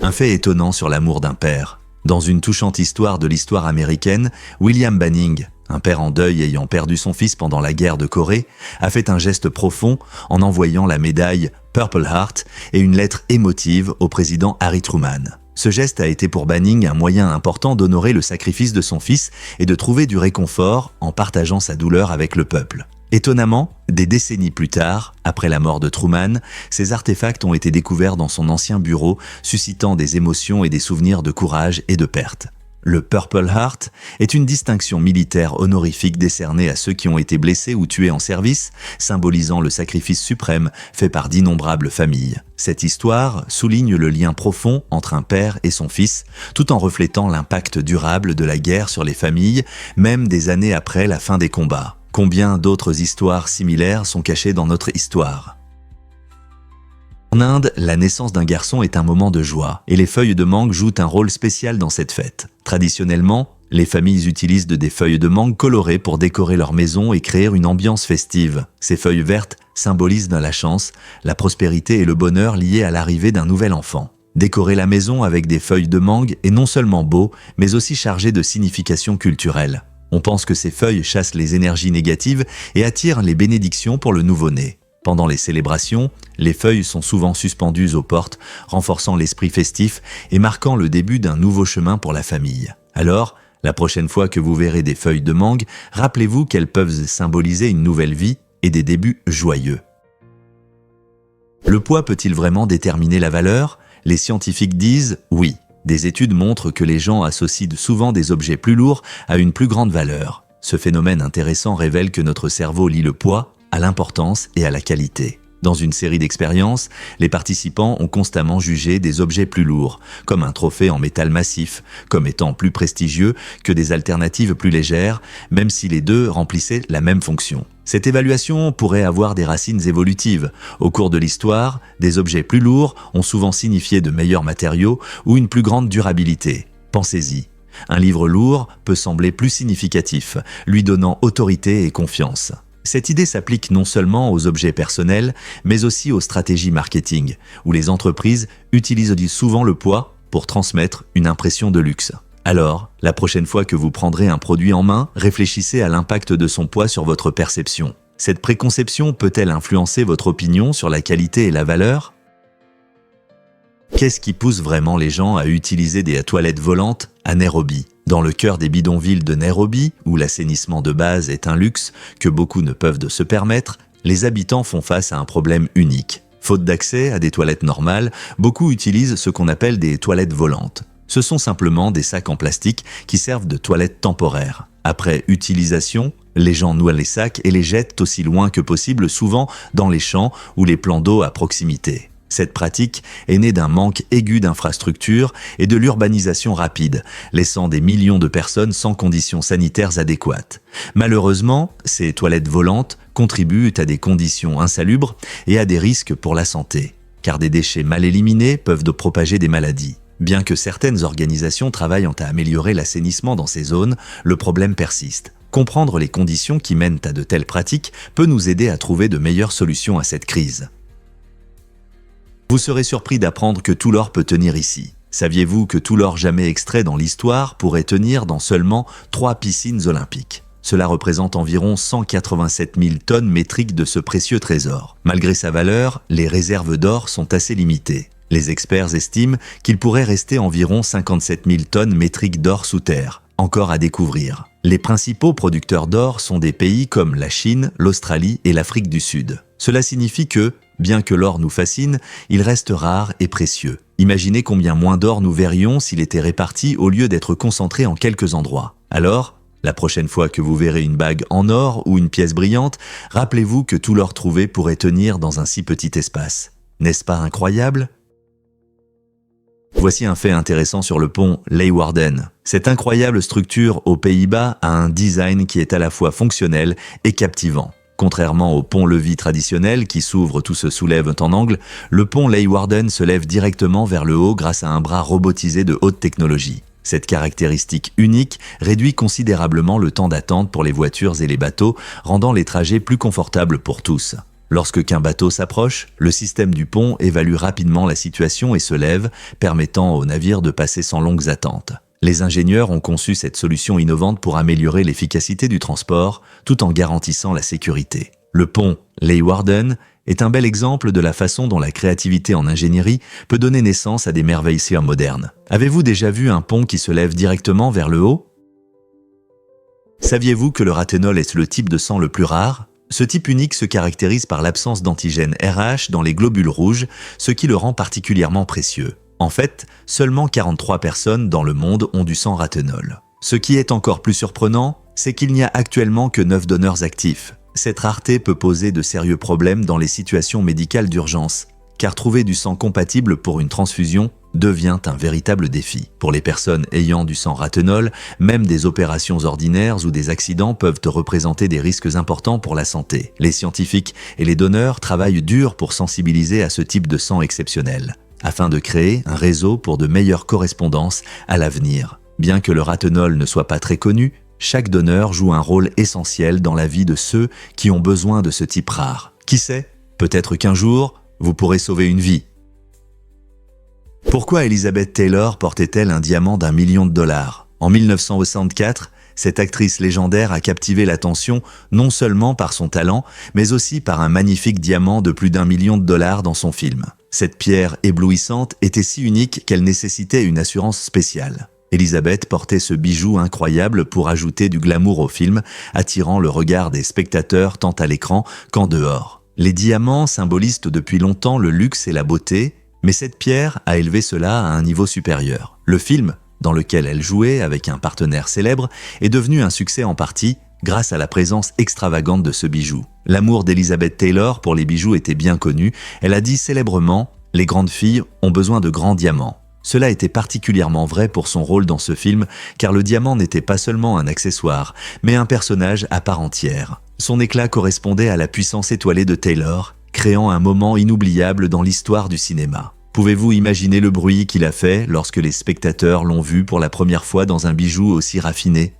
Un fait étonnant sur l'amour d'un père. Dans une touchante histoire de l'histoire américaine, William Banning, un père en deuil ayant perdu son fils pendant la guerre de Corée, a fait un geste profond en envoyant la médaille Purple Heart et une lettre émotive au président Harry Truman. Ce geste a été pour Banning un moyen important d'honorer le sacrifice de son fils et de trouver du réconfort en partageant sa douleur avec le peuple. Étonnamment, des décennies plus tard, après la mort de Truman, ces artefacts ont été découverts dans son ancien bureau, suscitant des émotions et des souvenirs de courage et de perte. Le Purple Heart est une distinction militaire honorifique décernée à ceux qui ont été blessés ou tués en service, symbolisant le sacrifice suprême fait par d'innombrables familles. Cette histoire souligne le lien profond entre un père et son fils, tout en reflétant l'impact durable de la guerre sur les familles, même des années après la fin des combats. Combien d'autres histoires similaires sont cachées dans notre histoire ? En Inde, la naissance d'un garçon est un moment de joie, et les feuilles de mangue jouent un rôle spécial dans cette fête. Traditionnellement, les familles utilisent des feuilles de mangue colorées pour décorer leur maison et créer une ambiance festive. Ces feuilles vertes symbolisent la chance, la prospérité et le bonheur liés à l'arrivée d'un nouvel enfant. Décorer la maison avec des feuilles de mangue est non seulement beau, mais aussi chargé de signification culturelle. On pense que ces feuilles chassent les énergies négatives et attirent les bénédictions pour le nouveau-né. Pendant les célébrations, les feuilles sont souvent suspendues aux portes, renforçant l'esprit festif et marquant le début d'un nouveau chemin pour la famille. Alors, la prochaine fois que vous verrez des feuilles de mangue, rappelez-vous qu'elles peuvent symboliser une nouvelle vie et des débuts joyeux. Le poids peut-il vraiment déterminer la valeur ? Les scientifiques disent oui. Des études montrent que les gens associent souvent des objets plus lourds à une plus grande valeur. Ce phénomène intéressant révèle que notre cerveau lie le poids à l'importance et à la qualité. Dans une série d'expériences, les participants ont constamment jugé des objets plus lourds, comme un trophée en métal massif, comme étant plus prestigieux que des alternatives plus légères, même si les deux remplissaient la même fonction. Cette évaluation pourrait avoir des racines évolutives. Au cours de l'histoire, des objets plus lourds ont souvent signifié de meilleurs matériaux ou une plus grande durabilité. Pensez-y. Un livre lourd peut sembler plus significatif, lui donnant autorité et confiance. Cette idée s'applique non seulement aux objets personnels, mais aussi aux stratégies marketing, où les entreprises utilisent souvent le poids pour transmettre une impression de luxe. Alors, la prochaine fois que vous prendrez un produit en main, réfléchissez à l'impact de son poids sur votre perception. Cette préconception peut-elle influencer votre opinion sur la qualité et la valeur ? Qu'est-ce qui pousse vraiment les gens à utiliser des toilettes volantes à Nairobi ? Dans le cœur des bidonvilles de Nairobi, où l'assainissement de base est un luxe que beaucoup ne peuvent se permettre, les habitants font face à un problème unique. Faute d'accès à des toilettes normales, beaucoup utilisent ce qu'on appelle des toilettes volantes. Ce sont simplement des sacs en plastique qui servent de toilettes temporaires. Après utilisation, les gens nouent les sacs et les jettent aussi loin que possible, souvent dans les champs ou les plans d'eau à proximité. Cette pratique est née d'un manque aigu d'infrastructures et de l'urbanisation rapide, laissant des millions de personnes sans conditions sanitaires adéquates. Malheureusement, ces toilettes volantes contribuent à des conditions insalubres et à des risques pour la santé, car des déchets mal éliminés peuvent propager des maladies. Bien que certaines organisations travaillent à améliorer l'assainissement dans ces zones, le problème persiste. Comprendre les conditions qui mènent à de telles pratiques peut nous aider à trouver de meilleures solutions à cette crise. Vous serez surpris d'apprendre que tout l'or peut tenir ici. Saviez-vous que tout l'or jamais extrait dans l'histoire pourrait tenir dans seulement 3 piscines olympiques ? Cela représente environ 187 000 tonnes métriques de ce précieux trésor. Malgré sa valeur, les réserves d'or sont assez limitées. Les experts estiment qu'il pourrait rester environ 57 000 tonnes métriques d'or sous terre, encore à découvrir. Les principaux producteurs d'or sont des pays comme la Chine, l'Australie et l'Afrique du Sud. Cela signifie que, bien que l'or nous fascine, il reste rare et précieux. Imaginez combien moins d'or nous verrions s'il était réparti au lieu d'être concentré en quelques endroits. Alors, la prochaine fois que vous verrez une bague en or ou une pièce brillante, rappelez-vous que tout l'or trouvé pourrait tenir dans un si petit espace. N'est-ce pas incroyable ? Voici un fait intéressant sur le pont Leeuwarden. Cette incroyable structure aux Pays-Bas a un design qui est à la fois fonctionnel et captivant. Contrairement au pont-levis traditionnel qui s'ouvre tout se soulève en angle, le pont Leeuwarden se lève directement vers le haut grâce à un bras robotisé de haute technologie. Cette caractéristique unique réduit considérablement le temps d'attente pour les voitures et les bateaux, rendant les trajets plus confortables pour tous. Lorsqu'un bateau s'approche, le système du pont évalue rapidement la situation et se lève, permettant aux navires de passer sans longues attentes. Les ingénieurs ont conçu cette solution innovante pour améliorer l'efficacité du transport, tout en garantissant la sécurité. Le pont Leeuwarden est un bel exemple de la façon dont la créativité en ingénierie peut donner naissance à des merveilles modernes. Avez-vous déjà vu un pont qui se lève directement vers le haut? Saviez-vous que le rathénol est le type de sang le plus rare? Ce type unique se caractérise par l'absence d'antigène RH dans les globules rouges, ce qui le rend particulièrement précieux. En fait, seulement 43 personnes dans le monde ont du sang rathénol. Ce qui est encore plus surprenant, c'est qu'il n'y a actuellement que 9 donneurs actifs. Cette rareté peut poser de sérieux problèmes dans les situations médicales d'urgence, car trouver du sang compatible pour une transfusion devient un véritable défi. Pour les personnes ayant du sang rathénol, même des opérations ordinaires ou des accidents peuvent représenter des risques importants pour la santé. Les scientifiques et les donneurs travaillent dur pour sensibiliser à ce type de sang exceptionnel, afin de créer un réseau pour de meilleures correspondances à l'avenir. Bien que le rathénol ne soit pas très connu, chaque donneur joue un rôle essentiel dans la vie de ceux qui ont besoin de ce type rare. Qui sait, peut-être qu'un jour, vous pourrez sauver une vie. Pourquoi Elizabeth Taylor portait-elle un diamant d'1 million de dollars? En 1964, cette actrice légendaire a captivé l'attention non seulement par son talent, mais aussi par un magnifique diamant de plus d'1 million de dollars dans son film. Cette pierre éblouissante était si unique qu'elle nécessitait une assurance spéciale. Elizabeth portait ce bijou incroyable pour ajouter du glamour au film, attirant le regard des spectateurs tant à l'écran qu'en dehors. Les diamants symbolisent depuis longtemps le luxe et la beauté, mais cette pierre a élevé cela à un niveau supérieur. Le film, dans lequel elle jouait avec un partenaire célèbre, est devenu un succès en partie grâce à la présence extravagante de ce bijou. L'amour d'Elizabeth Taylor pour les bijoux était bien connu. Elle a dit célèbrement « Les grandes filles ont besoin de grands diamants ». Cela était particulièrement vrai pour son rôle dans ce film, car le diamant n'était pas seulement un accessoire, mais un personnage à part entière. Son éclat correspondait à la puissance étoilée de Taylor, créant un moment inoubliable dans l'histoire du cinéma. Pouvez-vous imaginer le bruit qu'il a fait lorsque les spectateurs l'ont vu pour la première fois dans un bijou aussi raffiné?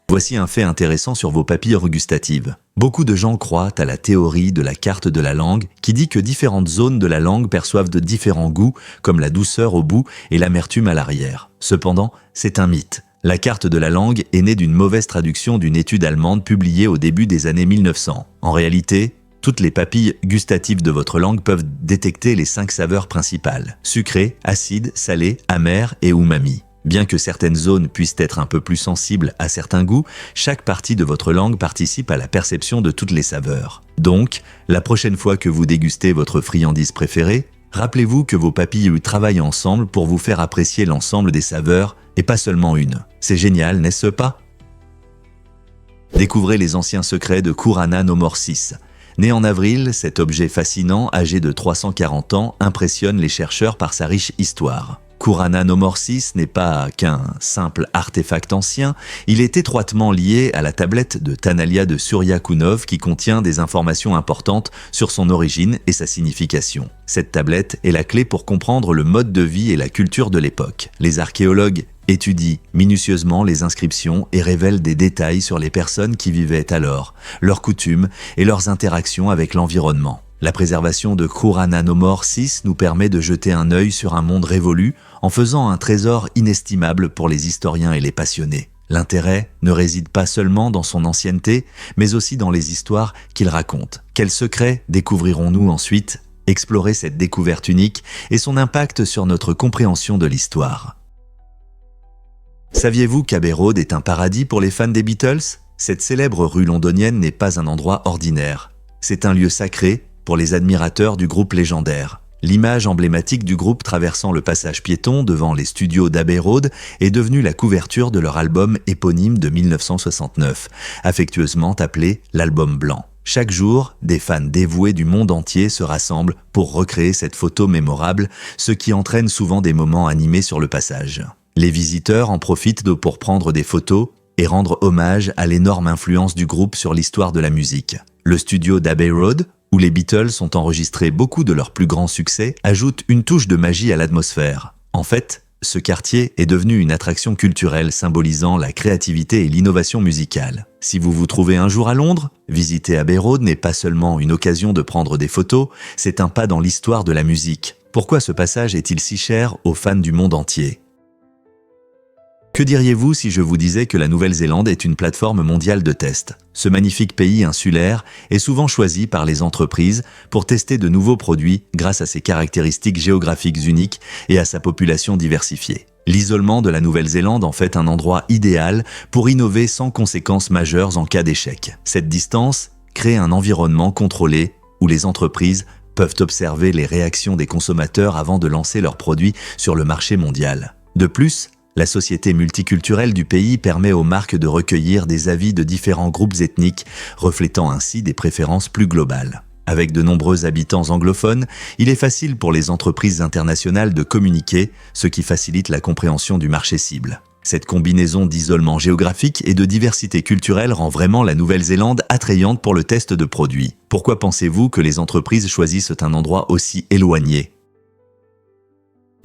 Voici un fait intéressant sur vos papilles gustatives. Beaucoup de gens croient à la théorie de la carte de la langue qui dit que différentes zones de la langue perçoivent de différents goûts, comme la douceur au bout et l'amertume à l'arrière. Cependant, c'est un mythe. La carte de la langue est née d'une mauvaise traduction d'une étude allemande publiée au début des années 1900. En réalité, toutes les papilles gustatives de votre langue peuvent détecter les 5 saveurs principales: sucré, acide, salé, amer et umami. Bien que certaines zones puissent être un peu plus sensibles à certains goûts, chaque partie de votre langue participe à la perception de toutes les saveurs. Donc, la prochaine fois que vous dégustez votre friandise préférée, rappelez-vous que vos papilles travaillent ensemble pour vous faire apprécier l'ensemble des saveurs et pas seulement une. C'est génial, n'est-ce pas? Découvrez les anciens secrets de Kurana no Morsis. Né en avril, cet objet fascinant, âgé de 340 ans, impressionne les chercheurs par sa riche histoire. Kurana no Morsis n'est pas qu'un simple artefact ancien, il est étroitement lié à la tablette de Tanalia de Suryakunov qui contient des informations importantes sur son origine et sa signification. Cette tablette est la clé pour comprendre le mode de vie et la culture de l'époque. Les archéologues étudient minutieusement les inscriptions et révèlent des détails sur les personnes qui vivaient alors, leurs coutumes et leurs interactions avec l'environnement. La préservation de Kurana no Morsis nous permet de jeter un œil sur un monde révolu en faisant un trésor inestimable pour les historiens et les passionnés. L'intérêt ne réside pas seulement dans son ancienneté, mais aussi dans les histoires qu'il raconte. Quels secrets découvrirons-nous ensuite? Explorer cette découverte unique et son impact sur notre compréhension de l'histoire. Saviez-vous qu'Abbey Road est un paradis pour les fans des Beatles? Cette célèbre rue londonienne n'est pas un endroit ordinaire. C'est un lieu sacré pour les admirateurs du groupe légendaire. L'image emblématique du groupe traversant le passage piéton devant les studios d'Abbey Road est devenue la couverture de leur album éponyme de 1969, affectueusement appelé l'album blanc. Chaque jour, des fans dévoués du monde entier se rassemblent pour recréer cette photo mémorable, ce qui entraîne souvent des moments animés sur le passage. Les visiteurs en profitent pour prendre des photos et rendre hommage à l'énorme influence du groupe sur l'histoire de la musique. Le studio d'Abbey Road, où les Beatles ont enregistré beaucoup de leurs plus grands succès, ajoute une touche de magie à l'atmosphère. En fait, ce quartier est devenu une attraction culturelle symbolisant la créativité et l'innovation musicale. Si vous vous trouvez un jour à Londres, visiter Abbey Road n'est pas seulement une occasion de prendre des photos, c'est un pas dans l'histoire de la musique. Pourquoi ce passage est-il si cher aux fans du monde entier? Que diriez-vous si je vous disais que la Nouvelle-Zélande est une plateforme mondiale de test? Ce magnifique pays insulaire est souvent choisi par les entreprises pour tester de nouveaux produits grâce à ses caractéristiques géographiques uniques et à sa population diversifiée. L'isolement de la Nouvelle-Zélande en fait un endroit idéal pour innover sans conséquences majeures en cas d'échec. Cette distance crée un environnement contrôlé où les entreprises peuvent observer les réactions des consommateurs avant de lancer leurs produits sur le marché mondial. De plus, la société multiculturelle du pays permet aux marques de recueillir des avis de différents groupes ethniques, reflétant ainsi des préférences plus globales. Avec de nombreux habitants anglophones, il est facile pour les entreprises internationales de communiquer, ce qui facilite la compréhension du marché cible. Cette combinaison d'isolement géographique et de diversité culturelle rend vraiment la Nouvelle-Zélande attrayante pour le test de produits. Pourquoi pensez-vous que les entreprises choisissent un endroit aussi éloigné?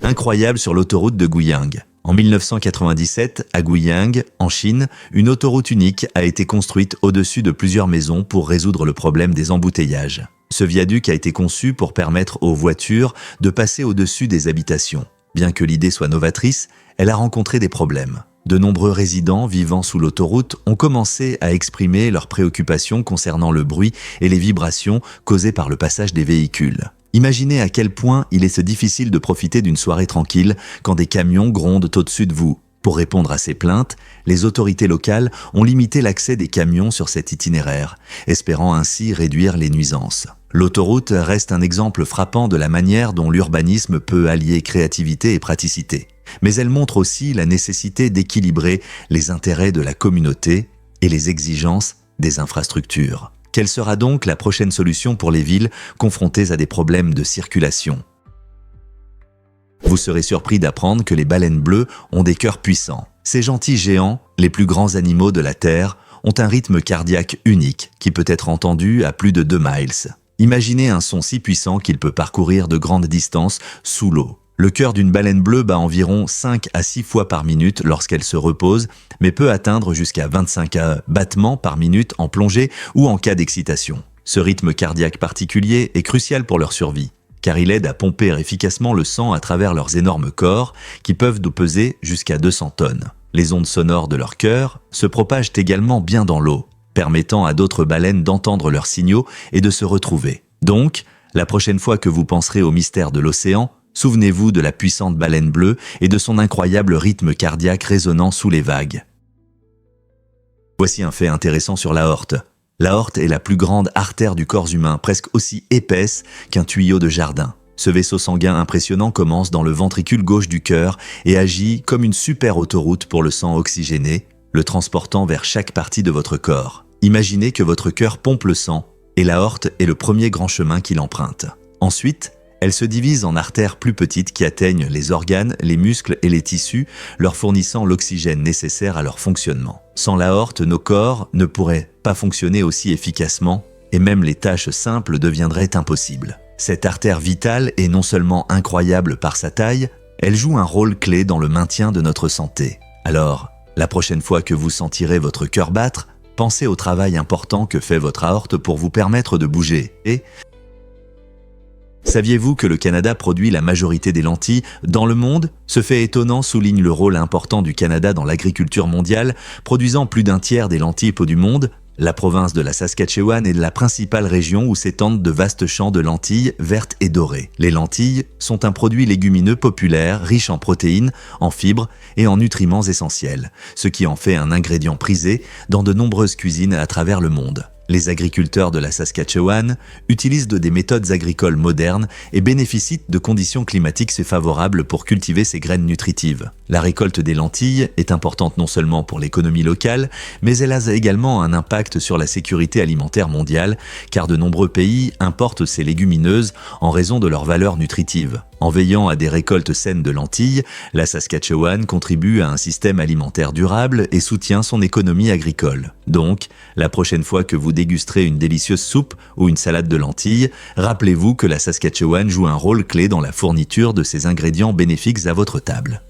Incroyable sur l'autoroute de Guiyang. En 1997, à Guiyang, en Chine, une autoroute unique a été construite au-dessus de plusieurs maisons pour résoudre le problème des embouteillages. Ce viaduc a été conçu pour permettre aux voitures de passer au-dessus des habitations. Bien que l'idée soit novatrice, elle a rencontré des problèmes. De nombreux résidents vivant sous l'autoroute ont commencé à exprimer leurs préoccupations concernant le bruit et les vibrations causées par le passage des véhicules. Imaginez à quel point il est difficile de profiter d'une soirée tranquille quand des camions grondent au-dessus de vous. Pour répondre à ces plaintes, les autorités locales ont limité l'accès des camions sur cet itinéraire, espérant ainsi réduire les nuisances. L'autoroute reste un exemple frappant de la manière dont l'urbanisme peut allier créativité et praticité. Mais elle montre aussi la nécessité d'équilibrer les intérêts de la communauté et les exigences des infrastructures. Quelle sera donc la prochaine solution pour les villes confrontées à des problèmes de circulation? Vous serez surpris d'apprendre que les baleines bleues ont des cœurs puissants. Ces gentils géants, les plus grands animaux de la Terre, ont un rythme cardiaque unique qui peut être entendu à plus de 2 miles. Imaginez un son si puissant qu'il peut parcourir de grandes distances sous l'eau. Le cœur d'une baleine bleue bat environ 5 à 6 fois par minute lorsqu'elle se repose, mais peut atteindre jusqu'à 25 battements par minute en plongée ou en cas d'excitation. Ce rythme cardiaque particulier est crucial pour leur survie, car il aide à pomper efficacement le sang à travers leurs énormes corps, qui peuvent peser jusqu'à 200 tonnes. Les ondes sonores de leur cœur se propagent également bien dans l'eau, permettant à d'autres baleines d'entendre leurs signaux et de se retrouver. Donc, la prochaine fois que vous penserez au mystère de l'océan, souvenez-vous de la puissante baleine bleue et de son incroyable rythme cardiaque résonnant sous les vagues. Voici un fait intéressant sur l'aorte. L'aorte est la plus grande artère du corps humain, presque aussi épaisse qu'un tuyau de jardin. Ce vaisseau sanguin impressionnant commence dans le ventricule gauche du cœur et agit comme une super autoroute pour le sang oxygéné, le transportant vers chaque partie de votre corps. Imaginez que votre cœur pompe le sang et l'aorte est le premier grand chemin qu'il emprunte. Ensuite, elle se divise en artères plus petites qui atteignent les organes, les muscles et les tissus, leur fournissant l'oxygène nécessaire à leur fonctionnement. Sans l'aorte, nos corps ne pourraient pas fonctionner aussi efficacement et même les tâches simples deviendraient impossibles. Cette artère vitale est non seulement incroyable par sa taille, elle joue un rôle clé dans le maintien de notre santé. Alors, la prochaine fois que vous sentirez votre cœur battre, pensez au travail important que fait votre aorte pour vous permettre de bouger. Et saviez-vous que le Canada produit la majorité des lentilles dans le monde? Ce fait étonnant souligne le rôle important du Canada dans l'agriculture mondiale, produisant plus d'un tiers des lentilles du monde. La province de la Saskatchewan est la principale région où s'étendent de vastes champs de lentilles vertes et dorées. Les lentilles sont un produit légumineux populaire, riche en protéines, en fibres et en nutriments essentiels, ce qui en fait un ingrédient prisé dans de nombreuses cuisines à travers le monde. Les agriculteurs de la Saskatchewan utilisent des méthodes agricoles modernes et bénéficient de conditions climatiques favorables pour cultiver ces graines nutritives. La récolte des lentilles est importante non seulement pour l'économie locale, mais elle a également un impact sur la sécurité alimentaire mondiale, car de nombreux pays importent ces légumineuses en raison de leur valeur nutritive. En veillant à des récoltes saines de lentilles, la Saskatchewan contribue à un système alimentaire durable et soutient son économie agricole. Donc, la prochaine fois que vous dégusterez une délicieuse soupe ou une salade de lentilles, rappelez-vous que la Saskatchewan joue un rôle clé dans la fourniture de ces ingrédients bénéfiques à votre table.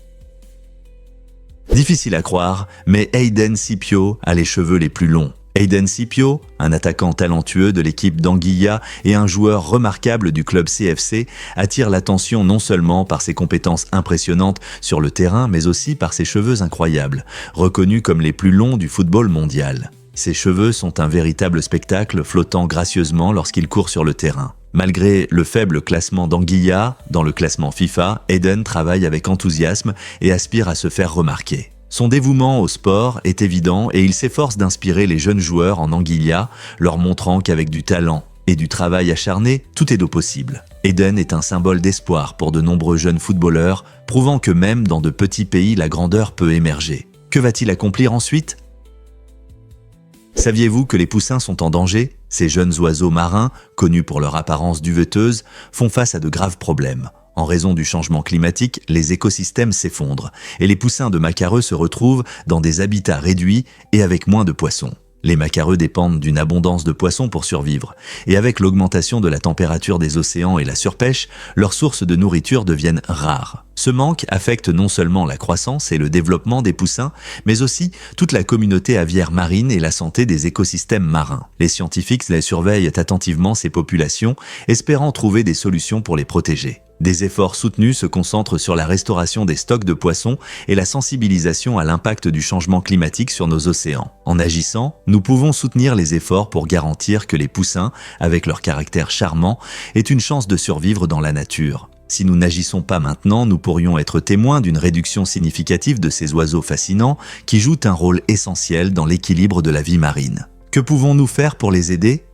Difficile à croire, mais Hayden Scipio a les cheveux les plus longs. Aiden Scipio, un attaquant talentueux de l'équipe d'Anguilla et un joueur remarquable du club CFC, attire l'attention non seulement par ses compétences impressionnantes sur le terrain, mais aussi par ses cheveux incroyables, reconnus comme les plus longs du football mondial. Ses cheveux sont un véritable spectacle, flottant gracieusement lorsqu'il court sur le terrain. Malgré le faible classement d'Anguilla, dans le classement FIFA, Aiden travaille avec enthousiasme et aspire à se faire remarquer. Son dévouement au sport est évident et il s'efforce d'inspirer les jeunes joueurs en Anguilla, leur montrant qu'avec du talent et du travail acharné, tout est possible. Aiden est un symbole d'espoir pour de nombreux jeunes footballeurs, prouvant que même dans de petits pays, la grandeur peut émerger. Que va-t-il accomplir ensuite ? Saviez-vous que les poussins sont en danger ? Ces jeunes oiseaux marins, connus pour leur apparence duveteuse, font face à de graves problèmes. En raison du changement climatique, les écosystèmes s'effondrent et les poussins de macareux se retrouvent dans des habitats réduits et avec moins de poissons. Les macareux dépendent d'une abondance de poissons pour survivre, et avec l'augmentation de la température des océans et la surpêche, leurs sources de nourriture deviennent rares. Ce manque affecte non seulement la croissance et le développement des poussins, mais aussi toute la communauté aviaire marine et la santé des écosystèmes marins. Les scientifiques surveillent attentivement ces populations, espérant trouver des solutions pour les protéger. Des efforts soutenus se concentrent sur la restauration des stocks de poissons et la sensibilisation à l'impact du changement climatique sur nos océans. En agissant, nous pouvons soutenir les efforts pour garantir que les poussins, avec leur caractère charmant, aient une chance de survivre dans la nature. Si nous n'agissons pas maintenant, nous pourrions être témoins d'une réduction significative de ces oiseaux fascinants qui jouent un rôle essentiel dans l'équilibre de la vie marine. Que pouvons-nous faire pour les aider ?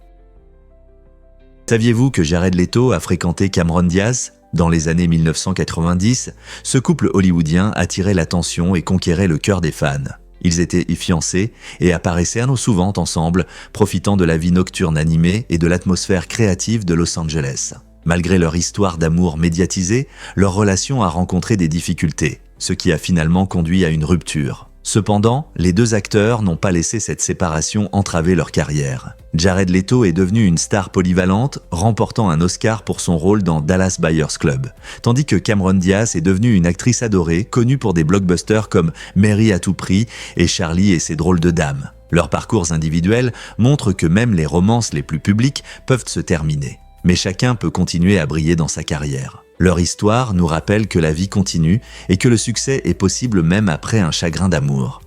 Saviez-vous que Jared Leto a fréquenté Cameron Diaz ? Dans les années 1990, ce couple hollywoodien attirait l'attention et conquérait le cœur des fans. Ils étaient fiancés et apparaissaient souvent ensemble, profitant de la vie nocturne animée et de l'atmosphère créative de Los Angeles. Malgré leur histoire d'amour médiatisée, leur relation a rencontré des difficultés, ce qui a finalement conduit à une rupture. Cependant, les deux acteurs n'ont pas laissé cette séparation entraver leur carrière. Jared Leto est devenu une star polyvalente, remportant un Oscar pour son rôle dans Dallas Buyers Club, tandis que Cameron Diaz est devenue une actrice adorée, connue pour des blockbusters comme Mary à tout prix et Charlie et ses drôles de dames. Leurs parcours individuels montrent que même les romances les plus publiques peuvent se terminer. Mais chacun peut continuer à briller dans sa carrière. Leur histoire nous rappelle que la vie continue et que le succès est possible même après un chagrin d'amour.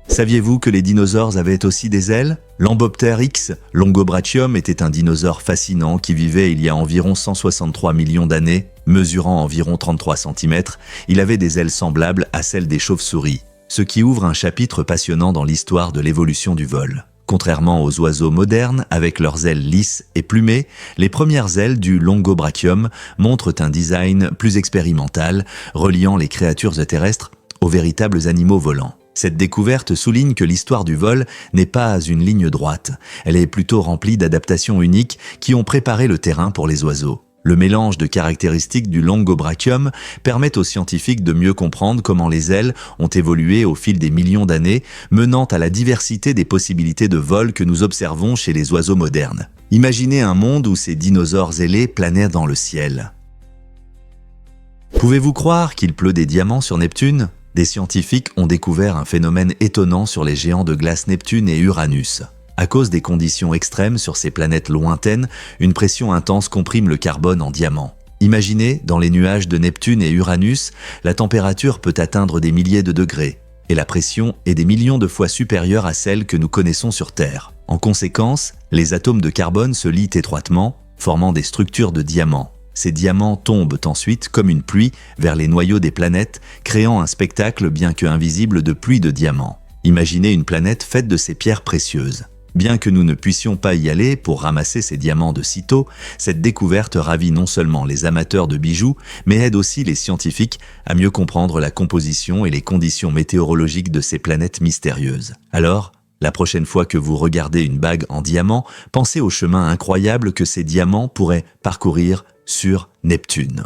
Saviez-vous que les dinosaures avaient aussi des ailes ? L'Emboptère X, Longobrachioum, était un dinosaure fascinant qui vivait il y a environ 163 millions d'années. Mesurant environ 33 cm, il avait des ailes semblables à celles des chauves-souris, ce qui ouvre un chapitre passionnant dans l'histoire de l'évolution du vol. Contrairement aux oiseaux modernes, avec leurs ailes lisses et plumées, les premières ailes du Longobrachioum montrent un design plus expérimental, reliant les créatures terrestres aux véritables animaux volants. Cette découverte souligne que l'histoire du vol n'est pas une ligne droite, elle est plutôt remplie d'adaptations uniques qui ont préparé le terrain pour les oiseaux. Le mélange de caractéristiques du Longobrachioum permet aux scientifiques de mieux comprendre comment les ailes ont évolué au fil des millions d'années, menant à la diversité des possibilités de vol que nous observons chez les oiseaux modernes. Imaginez un monde où ces dinosaures ailés planaient dans le ciel. Pouvez-vous croire qu'il pleut des diamants sur Neptune ? Des scientifiques ont découvert un phénomène étonnant sur les géants de glace Neptune et Uranus. À cause des conditions extrêmes sur ces planètes lointaines, une pression intense comprime le carbone en diamants. Imaginez, dans les nuages de Neptune et Uranus, la température peut atteindre des milliers de degrés, et la pression est des millions de fois supérieure à celle que nous connaissons sur Terre. En conséquence, les atomes de carbone se lient étroitement, formant des structures de diamants. Ces diamants tombent ensuite comme une pluie vers les noyaux des planètes, créant un spectacle bien que invisible de pluie de diamants. Imaginez une planète faite de ces pierres précieuses. Bien que nous ne puissions pas y aller pour ramasser ces diamants de sitôt, cette découverte ravit non seulement les amateurs de bijoux, mais aide aussi les scientifiques à mieux comprendre la composition et les conditions météorologiques de ces planètes mystérieuses. Alors, la prochaine fois que vous regardez une bague en diamant, pensez au chemin incroyable que ces diamants pourraient parcourir sur Neptune.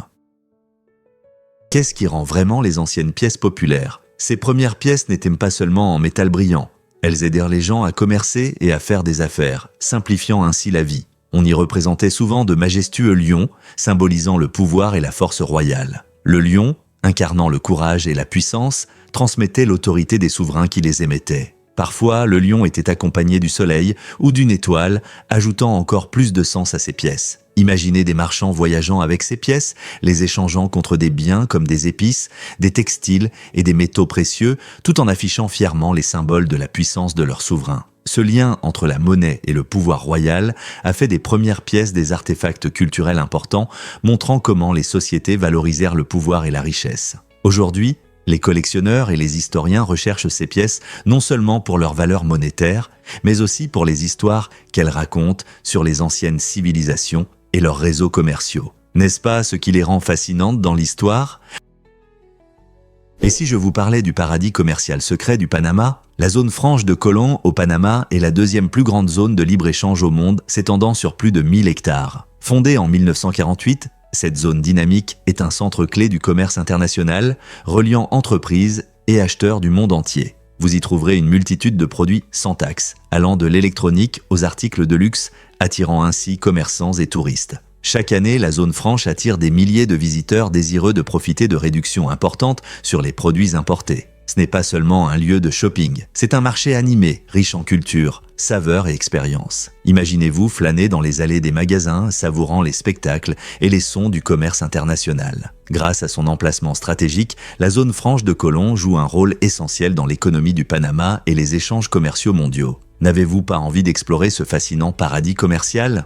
Qu'est-ce qui rend vraiment les anciennes pièces populaires ? Ces premières pièces n'étaient pas seulement en métal brillant. Elles aidèrent les gens à commercer et à faire des affaires, simplifiant ainsi la vie. On y représentait souvent de majestueux lions, symbolisant le pouvoir et la force royale. Le lion, incarnant le courage et la puissance, transmettait l'autorité des souverains qui les émettaient. Parfois, le lion était accompagné du soleil ou d'une étoile, ajoutant encore plus de sens à ces pièces. Imaginez des marchands voyageant avec ces pièces, les échangeant contre des biens comme des épices, des textiles et des métaux précieux, tout en affichant fièrement les symboles de la puissance de leur souverain. Ce lien entre la monnaie et le pouvoir royal a fait des premières pièces des artefacts culturels importants, montrant comment les sociétés valorisèrent le pouvoir et la richesse. Aujourd'hui, les collectionneurs et les historiens recherchent ces pièces non seulement pour leur valeur monétaire, mais aussi pour les histoires qu'elles racontent sur les anciennes civilisations et leurs réseaux commerciaux. N'est-ce pas ce qui les rend fascinantes dans l'histoire ? Et si je vous parlais du paradis commercial secret du Panama ? La zone franche de Colón au Panama est la deuxième plus grande zone de libre-échange au monde, s'étendant sur plus de 1000 hectares. Fondée en 1948, cette zone dynamique est un centre clé du commerce international, reliant entreprises et acheteurs du monde entier. Vous y trouverez une multitude de produits sans taxe, allant de l'électronique aux articles de luxe, attirant ainsi commerçants et touristes. Chaque année, la zone franche attire des milliers de visiteurs désireux de profiter de réductions importantes sur les produits importés. Ce n'est pas seulement un lieu de shopping, c'est un marché animé, riche en culture, saveurs et expériences. Imaginez-vous flâner dans les allées des magasins, savourant les spectacles et les sons du commerce international. Grâce à son emplacement stratégique, la zone franche de Colón joue un rôle essentiel dans l'économie du Panama et les échanges commerciaux mondiaux. N'avez-vous pas envie d'explorer ce fascinant paradis commercial ?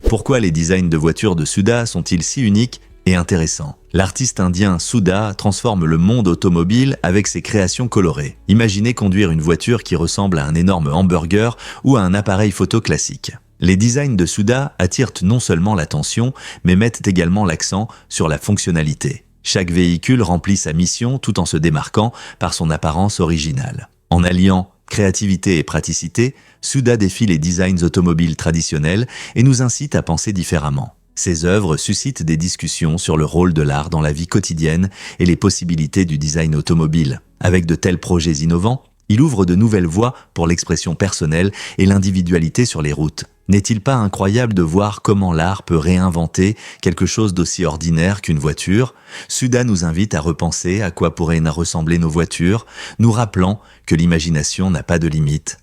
Pourquoi les designs de voitures de Suda sont-ils si uniques et intéressants ? L'artiste indien Suda transforme le monde automobile avec ses créations colorées. Imaginez conduire une voiture qui ressemble à un énorme hamburger ou à un appareil photo classique. Les designs de Suda attirent non seulement l'attention, mais mettent également l'accent sur la fonctionnalité. Chaque véhicule remplit sa mission tout en se démarquant par son apparence originale. En alliant créativité et praticité, Suda défie les designs automobiles traditionnels et nous incite à penser différemment. Ses œuvres suscitent des discussions sur le rôle de l'art dans la vie quotidienne et les possibilités du design automobile. Avec de tels projets innovants, il ouvre de nouvelles voies pour l'expression personnelle et l'individualité sur les routes. N'est-il pas incroyable de voir comment l'art peut réinventer quelque chose d'aussi ordinaire qu'une voiture ? Suda nous invite à repenser à quoi pourraient ressembler nos voitures, nous rappelant que l'imagination n'a pas de limite.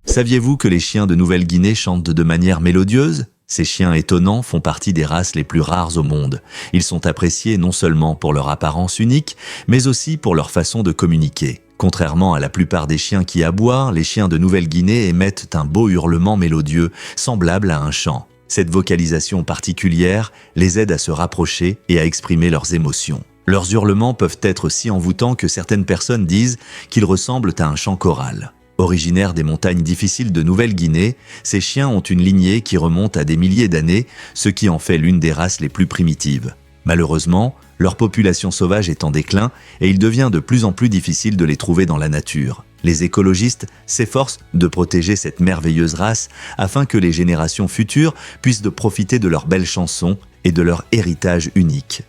Saviez-vous que les chiens de Nouvelle-Guinée chantent de manière mélodieuse ? Ces chiens étonnants font partie des races les plus rares au monde. Ils sont appréciés non seulement pour leur apparence unique, mais aussi pour leur façon de communiquer. Contrairement à la plupart des chiens qui aboient, les chiens de Nouvelle-Guinée émettent un beau hurlement mélodieux, semblable à un chant. Cette vocalisation particulière les aide à se rapprocher et à exprimer leurs émotions. Leurs hurlements peuvent être si envoûtants que certaines personnes disent qu'ils ressemblent à un chant choral. Originaires des montagnes difficiles de Nouvelle-Guinée, ces chiens ont une lignée qui remonte à des milliers d'années, ce qui en fait l'une des races les plus primitives. Malheureusement, leur population sauvage est en déclin et il devient de plus en plus difficile de les trouver dans la nature. Les écologistes s'efforcent de protéger cette merveilleuse race afin que les générations futures puissent profiter de leurs belles chansons et de leur héritage unique.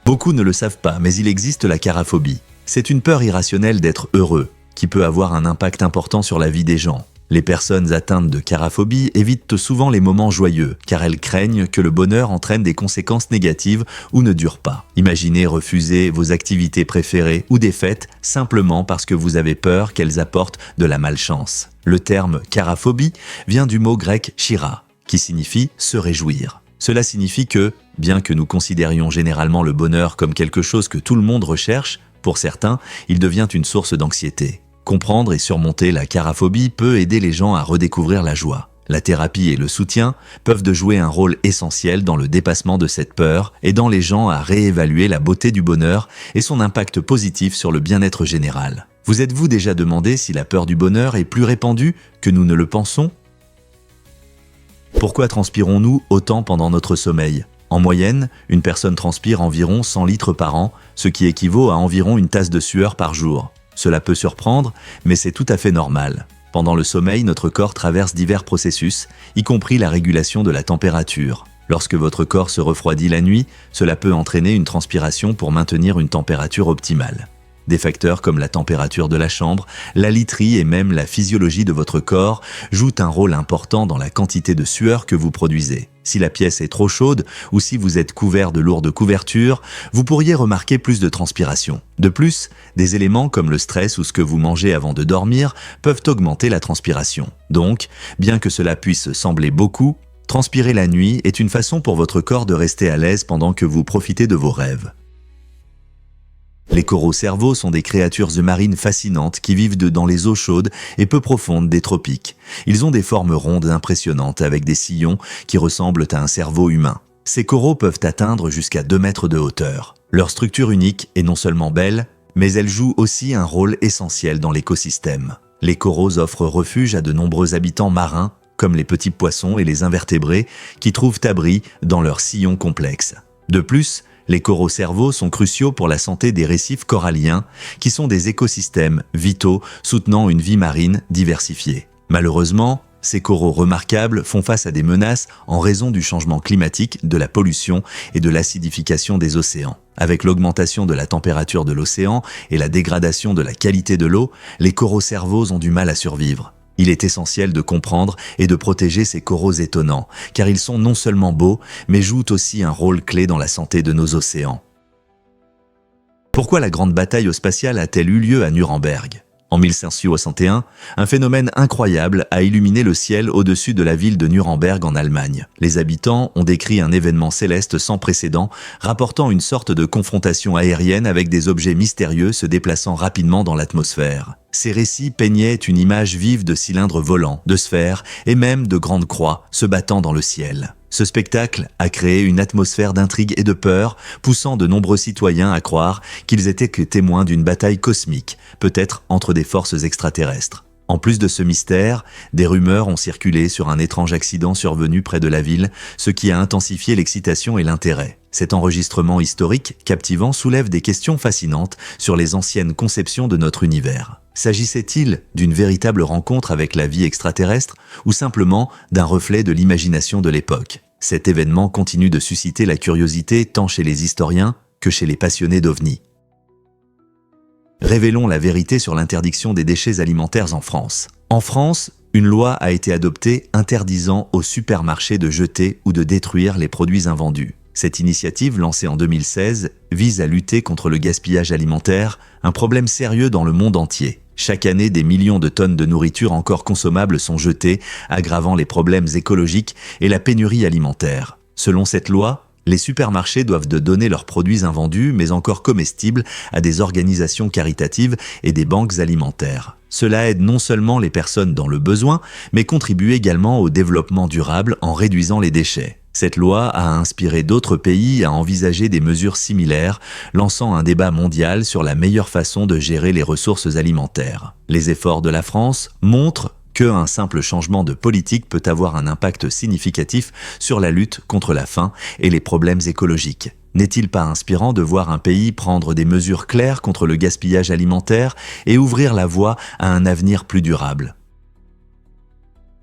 Beaucoup ne le savent pas, mais il existe la caraphobie. C'est une peur irrationnelle d'être heureux, qui peut avoir un impact important sur la vie des gens. Les personnes atteintes de caraphobie évitent souvent les moments joyeux, car elles craignent que le bonheur entraîne des conséquences négatives ou ne dure pas. Imaginez refuser vos activités préférées ou des fêtes simplement parce que vous avez peur qu'elles apportent de la malchance. Le terme caraphobie vient du mot grec chira, qui signifie se réjouir. Cela signifie que, bien que nous considérions généralement le bonheur comme quelque chose que tout le monde recherche, pour certains, il devient une source d'anxiété. Comprendre et surmonter la caraphobie peut aider les gens à redécouvrir la joie. La thérapie et le soutien peuvent jouer un rôle essentiel dans le dépassement de cette peur, aidant les gens à réévaluer la beauté du bonheur et son impact positif sur le bien-être général. Vous êtes-vous déjà demandé si la peur du bonheur est plus répandue que nous ne le pensons ? Pourquoi transpirons-nous autant pendant notre sommeil ? En moyenne, une personne transpire environ 100 litres par an, ce qui équivaut à environ une tasse de sueur par jour. Cela peut surprendre, mais c'est tout à fait normal. Pendant le sommeil, notre corps traverse divers processus, y compris la régulation de la température. Lorsque votre corps se refroidit la nuit, cela peut entraîner une transpiration pour maintenir une température optimale. Des facteurs comme la température de la chambre, la literie et même la physiologie de votre corps jouent un rôle important dans la quantité de sueur que vous produisez. Si la pièce est trop chaude ou si vous êtes couvert de lourdes couvertures, vous pourriez remarquer plus de transpiration. De plus, des éléments comme le stress ou ce que vous mangez avant de dormir peuvent augmenter la transpiration. Donc, bien que cela puisse sembler beaucoup, transpirer la nuit est une façon pour votre corps de rester à l'aise pendant que vous profitez de vos rêves. Les coraux-cerveaux sont des créatures marines fascinantes qui vivent dans les eaux chaudes et peu profondes des tropiques. Ils ont des formes rondes impressionnantes avec des sillons qui ressemblent à un cerveau humain. Ces coraux peuvent atteindre jusqu'à 2 mètres de hauteur. Leur structure unique est non seulement belle, mais elle joue aussi un rôle essentiel dans l'écosystème. Les coraux offrent refuge à de nombreux habitants marins, comme les petits poissons et les invertébrés, qui trouvent abri dans leurs sillons complexes. De plus, les coraux-cerveaux sont cruciaux pour la santé des récifs coralliens, qui sont des écosystèmes vitaux soutenant une vie marine diversifiée. Malheureusement, ces coraux remarquables font face à des menaces en raison du changement climatique, de la pollution et de l'acidification des océans. Avec l'augmentation de la température de l'océan et la dégradation de la qualité de l'eau, les coraux-cerveaux ont du mal à survivre. Il est essentiel de comprendre et de protéger ces coraux étonnants, car ils sont non seulement beaux, mais jouent aussi un rôle clé dans la santé de nos océans. Pourquoi la grande bataille spatiale a-t-elle eu lieu à Nuremberg ? En 1561, un phénomène incroyable a illuminé le ciel au-dessus de la ville de Nuremberg en Allemagne. Les habitants ont décrit un événement céleste sans précédent, rapportant une sorte de confrontation aérienne avec des objets mystérieux se déplaçant rapidement dans l'atmosphère. Ces récits peignaient une image vive de cylindres volants, de sphères et même de grandes croix se battant dans le ciel. Ce spectacle a créé une atmosphère d'intrigue et de peur, poussant de nombreux citoyens à croire qu'ils étaient que témoins d'une bataille cosmique, peut-être entre des forces extraterrestres. En plus de ce mystère, des rumeurs ont circulé sur un étrange accident survenu près de la ville, ce qui a intensifié l'excitation et l'intérêt. Cet enregistrement historique captivant soulève des questions fascinantes sur les anciennes conceptions de notre univers. S'agissait-il d'une véritable rencontre avec la vie extraterrestre ou simplement d'un reflet de l'imagination de l'époque ? Cet événement continue de susciter la curiosité tant chez les historiens que chez les passionnés d'OVNI. Révélons la vérité sur l'interdiction des déchets alimentaires en France. En France, une loi a été adoptée interdisant aux supermarchés de jeter ou de détruire les produits invendus. Cette initiative, lancée en 2016, vise à lutter contre le gaspillage alimentaire, un problème sérieux dans le monde entier. Chaque année, des millions de tonnes de nourriture encore consommables sont jetées, aggravant les problèmes écologiques et la pénurie alimentaire. Selon cette loi, les supermarchés doivent donner leurs produits invendus, mais encore comestibles, à des organisations caritatives et des banques alimentaires. Cela aide non seulement les personnes dans le besoin, mais contribue également au développement durable en réduisant les déchets. Cette loi a inspiré d'autres pays à envisager des mesures similaires, lançant un débat mondial sur la meilleure façon de gérer les ressources alimentaires. Les efforts de la France montrent qu'un simple changement de politique peut avoir un impact significatif sur la lutte contre la faim et les problèmes écologiques. N'est-il pas inspirant de voir un pays prendre des mesures claires contre le gaspillage alimentaire et ouvrir la voie à un avenir plus durable ?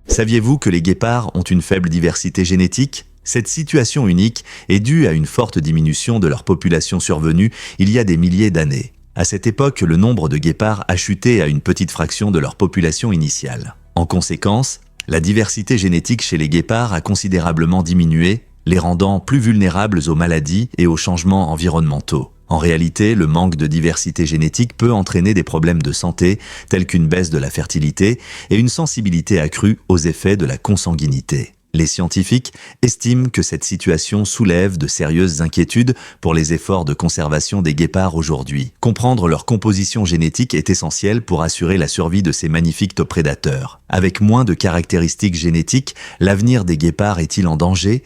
Saviez-vous que les guépards ont une faible diversité génétique ? Cette situation unique est due à une forte diminution de leur population survenue il y a des milliers d'années. À cette époque, le nombre de guépards a chuté à une petite fraction de leur population initiale. En conséquence, la diversité génétique chez les guépards a considérablement diminué, les rendant plus vulnérables aux maladies et aux changements environnementaux. En réalité, le manque de diversité génétique peut entraîner des problèmes de santé, tels qu'une baisse de la fertilité et une sensibilité accrue aux effets de la consanguinité. Les scientifiques estiment que cette situation soulève de sérieuses inquiétudes pour les efforts de conservation des guépards aujourd'hui. Comprendre leur composition génétique est essentiel pour assurer la survie de ces magnifiques prédateurs. Avec moins de caractéristiques génétiques, l'avenir des guépards est-il en danger ?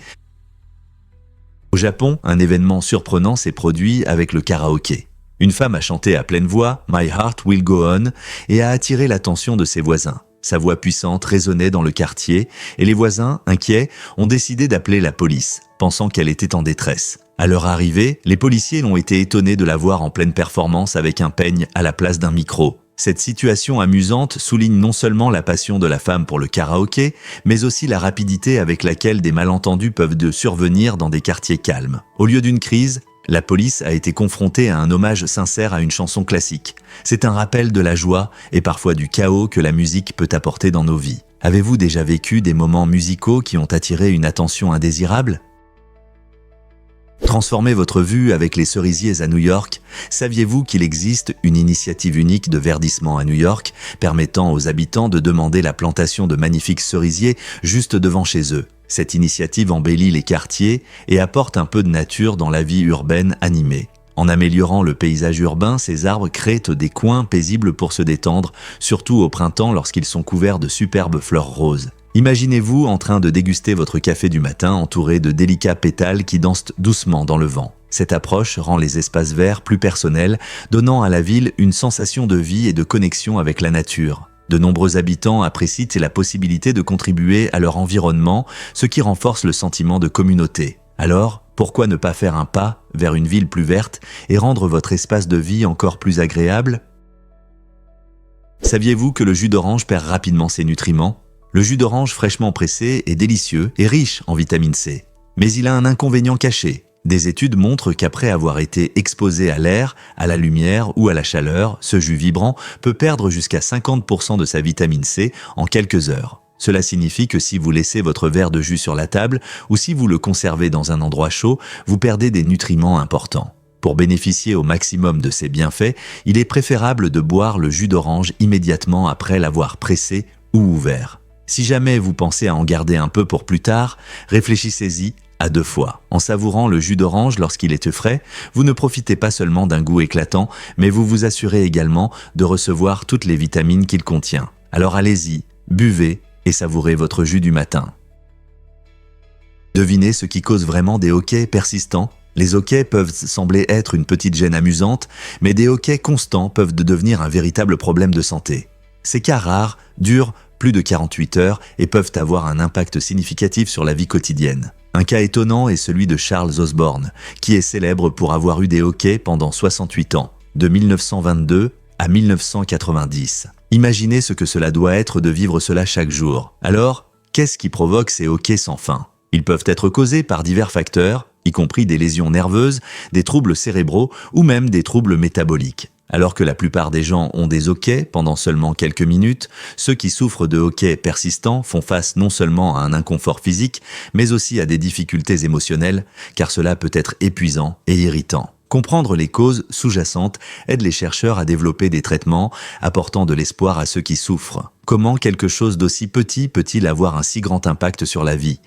Au Japon, un événement surprenant s'est produit avec le karaoké. Une femme a chanté à pleine voix « My Heart Will Go On » et a attiré l'attention de ses voisins. Sa voix puissante résonnait dans le quartier et les voisins, inquiets, ont décidé d'appeler la police, pensant qu'elle était en détresse. À leur arrivée, les policiers ont été étonnés de la voir en pleine performance avec un peigne à la place d'un micro. Cette situation amusante souligne non seulement la passion de la femme pour le karaoké, mais aussi la rapidité avec laquelle des malentendus peuvent survenir dans des quartiers calmes. Au lieu d'une crise, La police a été confrontée à un hommage sincère à une chanson classique. C'est un rappel de la joie et parfois du chaos que la musique peut apporter dans nos vies. Avez-vous déjà vécu des moments musicaux qui ont attiré une attention indésirable ? Transformez votre vue avec les cerisiers à New York. Saviez-vous qu'il existe une initiative unique de verdissement à New York permettant aux habitants de demander la plantation de magnifiques cerisiers juste devant chez eux ? Cette initiative embellit les quartiers et apporte un peu de nature dans la vie urbaine animée. En améliorant le paysage urbain, ces arbres créent des coins paisibles pour se détendre, surtout au printemps lorsqu'ils sont couverts de superbes fleurs roses. Imaginez-vous en train de déguster votre café du matin entouré de délicats pétales qui dansent doucement dans le vent. Cette approche rend les espaces verts plus personnels, donnant à la ville une sensation de vie et de connexion avec la nature. De nombreux habitants apprécient la possibilité de contribuer à leur environnement, ce qui renforce le sentiment de communauté. Alors, pourquoi ne pas faire un pas vers une ville plus verte et rendre votre espace de vie encore plus agréable ? Saviez-vous que le jus d'orange perd rapidement ses nutriments ? Le jus d'orange fraîchement pressé est délicieux et riche en vitamine C. Mais il a un inconvénient caché. Des études montrent qu'après avoir été exposé à l'air, à la lumière ou à la chaleur, ce jus vibrant peut perdre jusqu'à 50% de sa vitamine C en quelques heures. Cela signifie que si vous laissez votre verre de jus sur la table ou si vous le conservez dans un endroit chaud, vous perdez des nutriments importants. Pour bénéficier au maximum de ces bienfaits, il est préférable de boire le jus d'orange immédiatement après l'avoir pressé ou ouvert. Si jamais vous pensez à en garder un peu pour plus tard, réfléchissez-y à 2 fois. En savourant le jus d'orange lorsqu'il est frais, vous ne profitez pas seulement d'un goût éclatant, mais vous vous assurez également de recevoir toutes les vitamines qu'il contient. Alors allez-y, buvez et savourez votre jus du matin. Devinez ce qui cause vraiment des hoquets persistants. Les hoquets peuvent sembler être une petite gêne amusante, mais des hoquets constants peuvent devenir un véritable problème de santé. Ces cas rares durent plus de 48 heures et peuvent avoir un impact significatif sur la vie quotidienne. Un cas étonnant est celui de Charles Osborne, qui est célèbre pour avoir eu des hoquets pendant 68 ans, de 1922 à 1990. Imaginez ce que cela doit être de vivre cela chaque jour. Alors, qu'est-ce qui provoque ces hoquets sans fin ? Ils peuvent être causés par divers facteurs, y compris des lésions nerveuses, des troubles cérébraux ou même des troubles métaboliques. Alors que la plupart des gens ont des hoquets pendant seulement quelques minutes, ceux qui souffrent de hoquets persistants font face non seulement à un inconfort physique, mais aussi à des difficultés émotionnelles, car cela peut être épuisant et irritant. Comprendre les causes sous-jacentes aide les chercheurs à développer des traitements apportant de l'espoir à ceux qui souffrent. Comment quelque chose d'aussi petit peut-il avoir un si grand impact sur la vie ?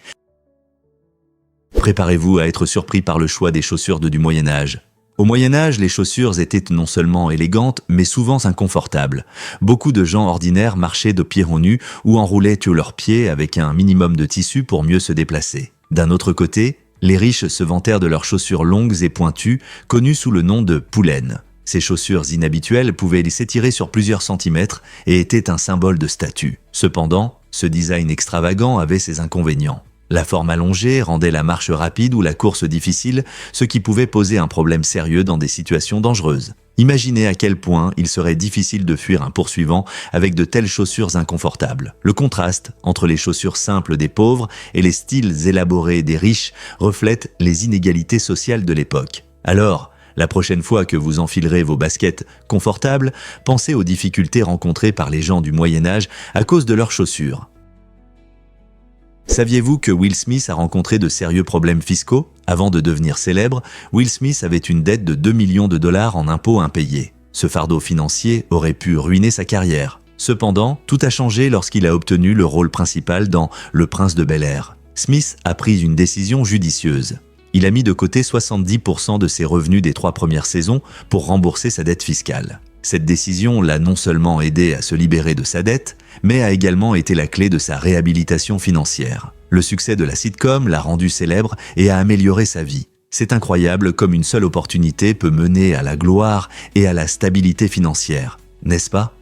Préparez-vous à être surpris par le choix des chaussures du Moyen-Âge. Au Moyen-Âge, les chaussures étaient non seulement élégantes, mais souvent inconfortables. Beaucoup de gens ordinaires marchaient de pieds nus ou enroulaient leurs pieds avec un minimum de tissu pour mieux se déplacer. D'un autre côté, les riches se vantèrent de leurs chaussures longues et pointues, connues sous le nom de poulaines. Ces chaussures inhabituelles pouvaient s'étirer sur plusieurs centimètres et étaient un symbole de statut. Cependant, ce design extravagant avait ses inconvénients. La forme allongée rendait la marche rapide ou la course difficile, ce qui pouvait poser un problème sérieux dans des situations dangereuses. Imaginez à quel point il serait difficile de fuir un poursuivant avec de telles chaussures inconfortables. Le contraste entre les chaussures simples des pauvres et les styles élaborés des riches reflète les inégalités sociales de l'époque. Alors, la prochaine fois que vous enfilerez vos baskets confortables, pensez aux difficultés rencontrées par les gens du Moyen-Âge à cause de leurs chaussures. Saviez-vous que Will Smith a rencontré de sérieux problèmes fiscaux ? Avant de devenir célèbre, Will Smith avait une dette de 2 millions de dollars en impôts impayés. Ce fardeau financier aurait pu ruiner sa carrière. Cependant, tout a changé lorsqu'il a obtenu le rôle principal dans Le Prince de Bel-Air. Smith a pris une décision judicieuse. Il a mis de côté 70% de ses revenus des 3 premières saisons pour rembourser sa dette fiscale. Cette décision l'a non seulement aidé à se libérer de sa dette, mais a également été la clé de sa réhabilitation financière. Le succès de la sitcom l'a rendu célèbre et a amélioré sa vie. C'est incroyable comme une seule opportunité peut mener à la gloire et à la stabilité financière, n'est-ce pas ?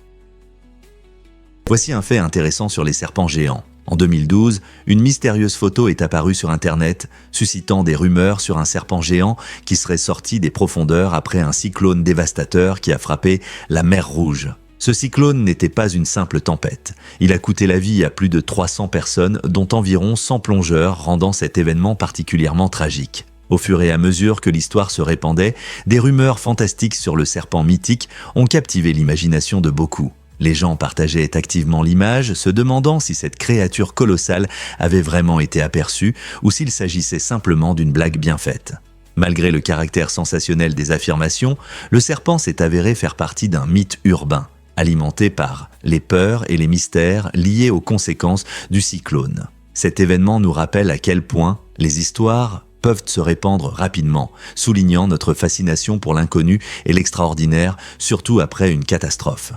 Voici un fait intéressant sur les serpents géants. En 2012, une mystérieuse photo est apparue sur Internet, suscitant des rumeurs sur un serpent géant qui serait sorti des profondeurs après un cyclone dévastateur qui a frappé la mer Rouge. Ce cyclone n'était pas une simple tempête. Il a coûté la vie à plus de 300 personnes, dont environ 100 plongeurs, rendant cet événement particulièrement tragique. Au fur et à mesure que l'histoire se répandait, des rumeurs fantastiques sur le serpent mythique ont captivé l'imagination de beaucoup. Les gens partageaient activement l'image, se demandant si cette créature colossale avait vraiment été aperçue ou s'il s'agissait simplement d'une blague bien faite. Malgré le caractère sensationnel des affirmations, le serpent s'est avéré faire partie d'un mythe urbain, alimenté par les peurs et les mystères liés aux conséquences du cyclone. Cet événement nous rappelle à quel point les histoires peuvent se répandre rapidement, soulignant notre fascination pour l'inconnu et l'extraordinaire, surtout après une catastrophe.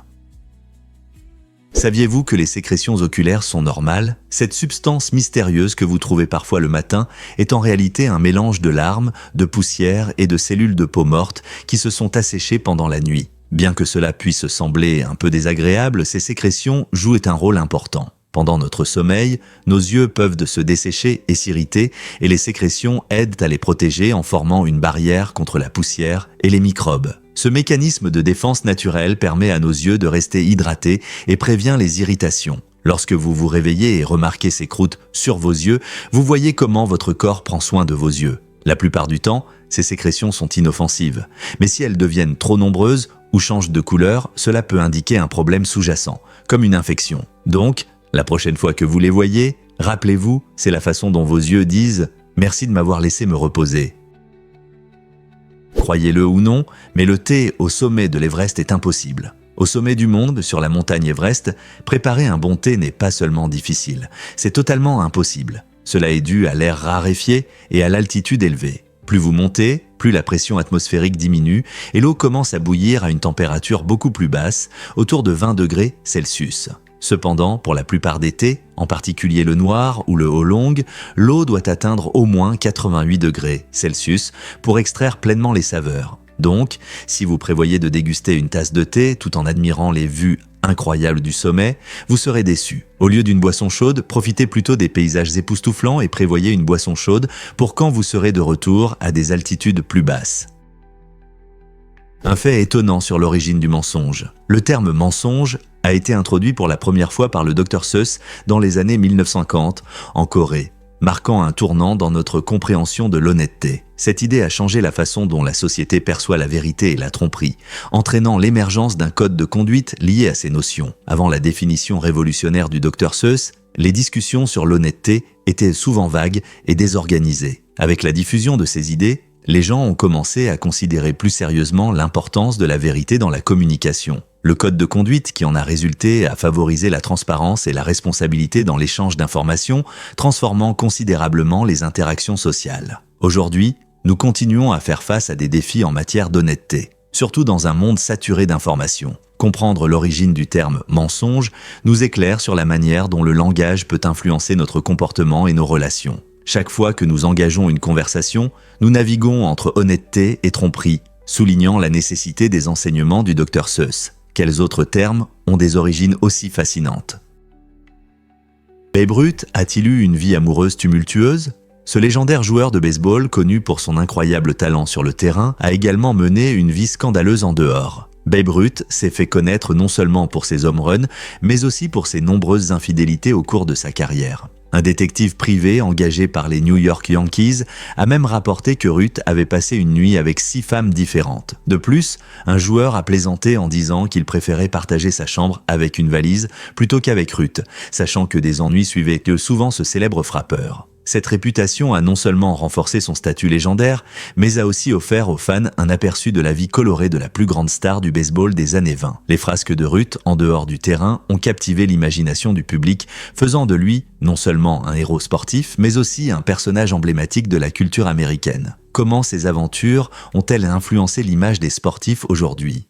Saviez-vous que les sécrétions oculaires sont normales ? Cette substance mystérieuse que vous trouvez parfois le matin est en réalité un mélange de larmes, de poussière et de cellules de peau morte qui se sont asséchées pendant la nuit. Bien que cela puisse sembler un peu désagréable, ces sécrétions jouent un rôle important. Pendant notre sommeil, nos yeux peuvent se dessécher et s'irriter et les sécrétions aident à les protéger en formant une barrière contre la poussière et les microbes. Ce mécanisme de défense naturelle permet à nos yeux de rester hydratés et prévient les irritations. Lorsque vous vous réveillez et remarquez ces croûtes sur vos yeux, vous voyez comment votre corps prend soin de vos yeux. La plupart du temps, ces sécrétions sont inoffensives. Mais si elles deviennent trop nombreuses ou changent de couleur, cela peut indiquer un problème sous-jacent, comme une infection. Donc, la prochaine fois que vous les voyez, rappelez-vous, c'est la façon dont vos yeux disent « Merci de m'avoir laissé me reposer ». Croyez-le ou non, mais le thé au sommet de l'Everest est impossible. Au sommet du monde, sur la montagne Everest, préparer un bon thé n'est pas seulement difficile, c'est totalement impossible. Cela est dû à l'air raréfié et à l'altitude élevée. Plus vous montez, plus la pression atmosphérique diminue et l'eau commence à bouillir à une température beaucoup plus basse, autour de 20 degrés Celsius. Cependant, pour la plupart des thés, en particulier le noir ou le oolong, l'eau doit atteindre au moins 88 degrés Celsius pour extraire pleinement les saveurs. Donc, si vous prévoyez de déguster une tasse de thé tout en admirant les vues incroyables du sommet, vous serez déçu. Au lieu d'une boisson chaude, profitez plutôt des paysages époustouflants et prévoyez une boisson chaude pour quand vous serez de retour à des altitudes plus basses. Un fait étonnant sur l'origine du mensonge. Le terme mensonge a été introduit pour la première fois par le Dr Seuss dans les années 1950 en Corée, marquant un tournant dans notre compréhension de l'honnêteté. Cette idée a changé la façon dont la société perçoit la vérité et la tromperie, entraînant l'émergence d'un code de conduite lié à ces notions. Avant la définition révolutionnaire du Dr Seuss, les discussions sur l'honnêteté étaient souvent vagues et désorganisées. Avec la diffusion de ces idées, les gens ont commencé à considérer plus sérieusement l'importance de la vérité dans la communication. Le code de conduite qui en a résulté a favorisé la transparence et la responsabilité dans l'échange d'informations, transformant considérablement les interactions sociales. Aujourd'hui, nous continuons à faire face à des défis en matière d'honnêteté, surtout dans un monde saturé d'informations. Comprendre l'origine du terme « mensonge » nous éclaire sur la manière dont le langage peut influencer notre comportement et nos relations. Chaque fois que nous engageons une conversation, nous naviguons entre honnêteté et tromperie, soulignant la nécessité des enseignements du Dr Seuss. Quels autres termes ont des origines aussi fascinantes ? Babe Ruth a-t-il eu une vie amoureuse tumultueuse ? Ce légendaire joueur de baseball, connu pour son incroyable talent sur le terrain, a également mené une vie scandaleuse en dehors. Babe Ruth s'est fait connaître non seulement pour ses home runs, mais aussi pour ses nombreuses infidélités au cours de sa carrière. Un détective privé engagé par les New York Yankees a même rapporté que Ruth avait passé une nuit avec 6 femmes différentes. De plus, un joueur a plaisanté en disant qu'il préférait partager sa chambre avec une valise plutôt qu'avec Ruth, sachant que des ennuis suivaient souvent ce célèbre frappeur. Cette réputation a non seulement renforcé son statut légendaire, mais a aussi offert aux fans un aperçu de la vie colorée de la plus grande star du baseball des années 20. Les frasques de Ruth, en dehors du terrain, ont captivé l'imagination du public, faisant de lui non seulement un héros sportif, mais aussi un personnage emblématique de la culture américaine. Comment ces aventures ont-elles influencé l'image des sportifs aujourd'hui ?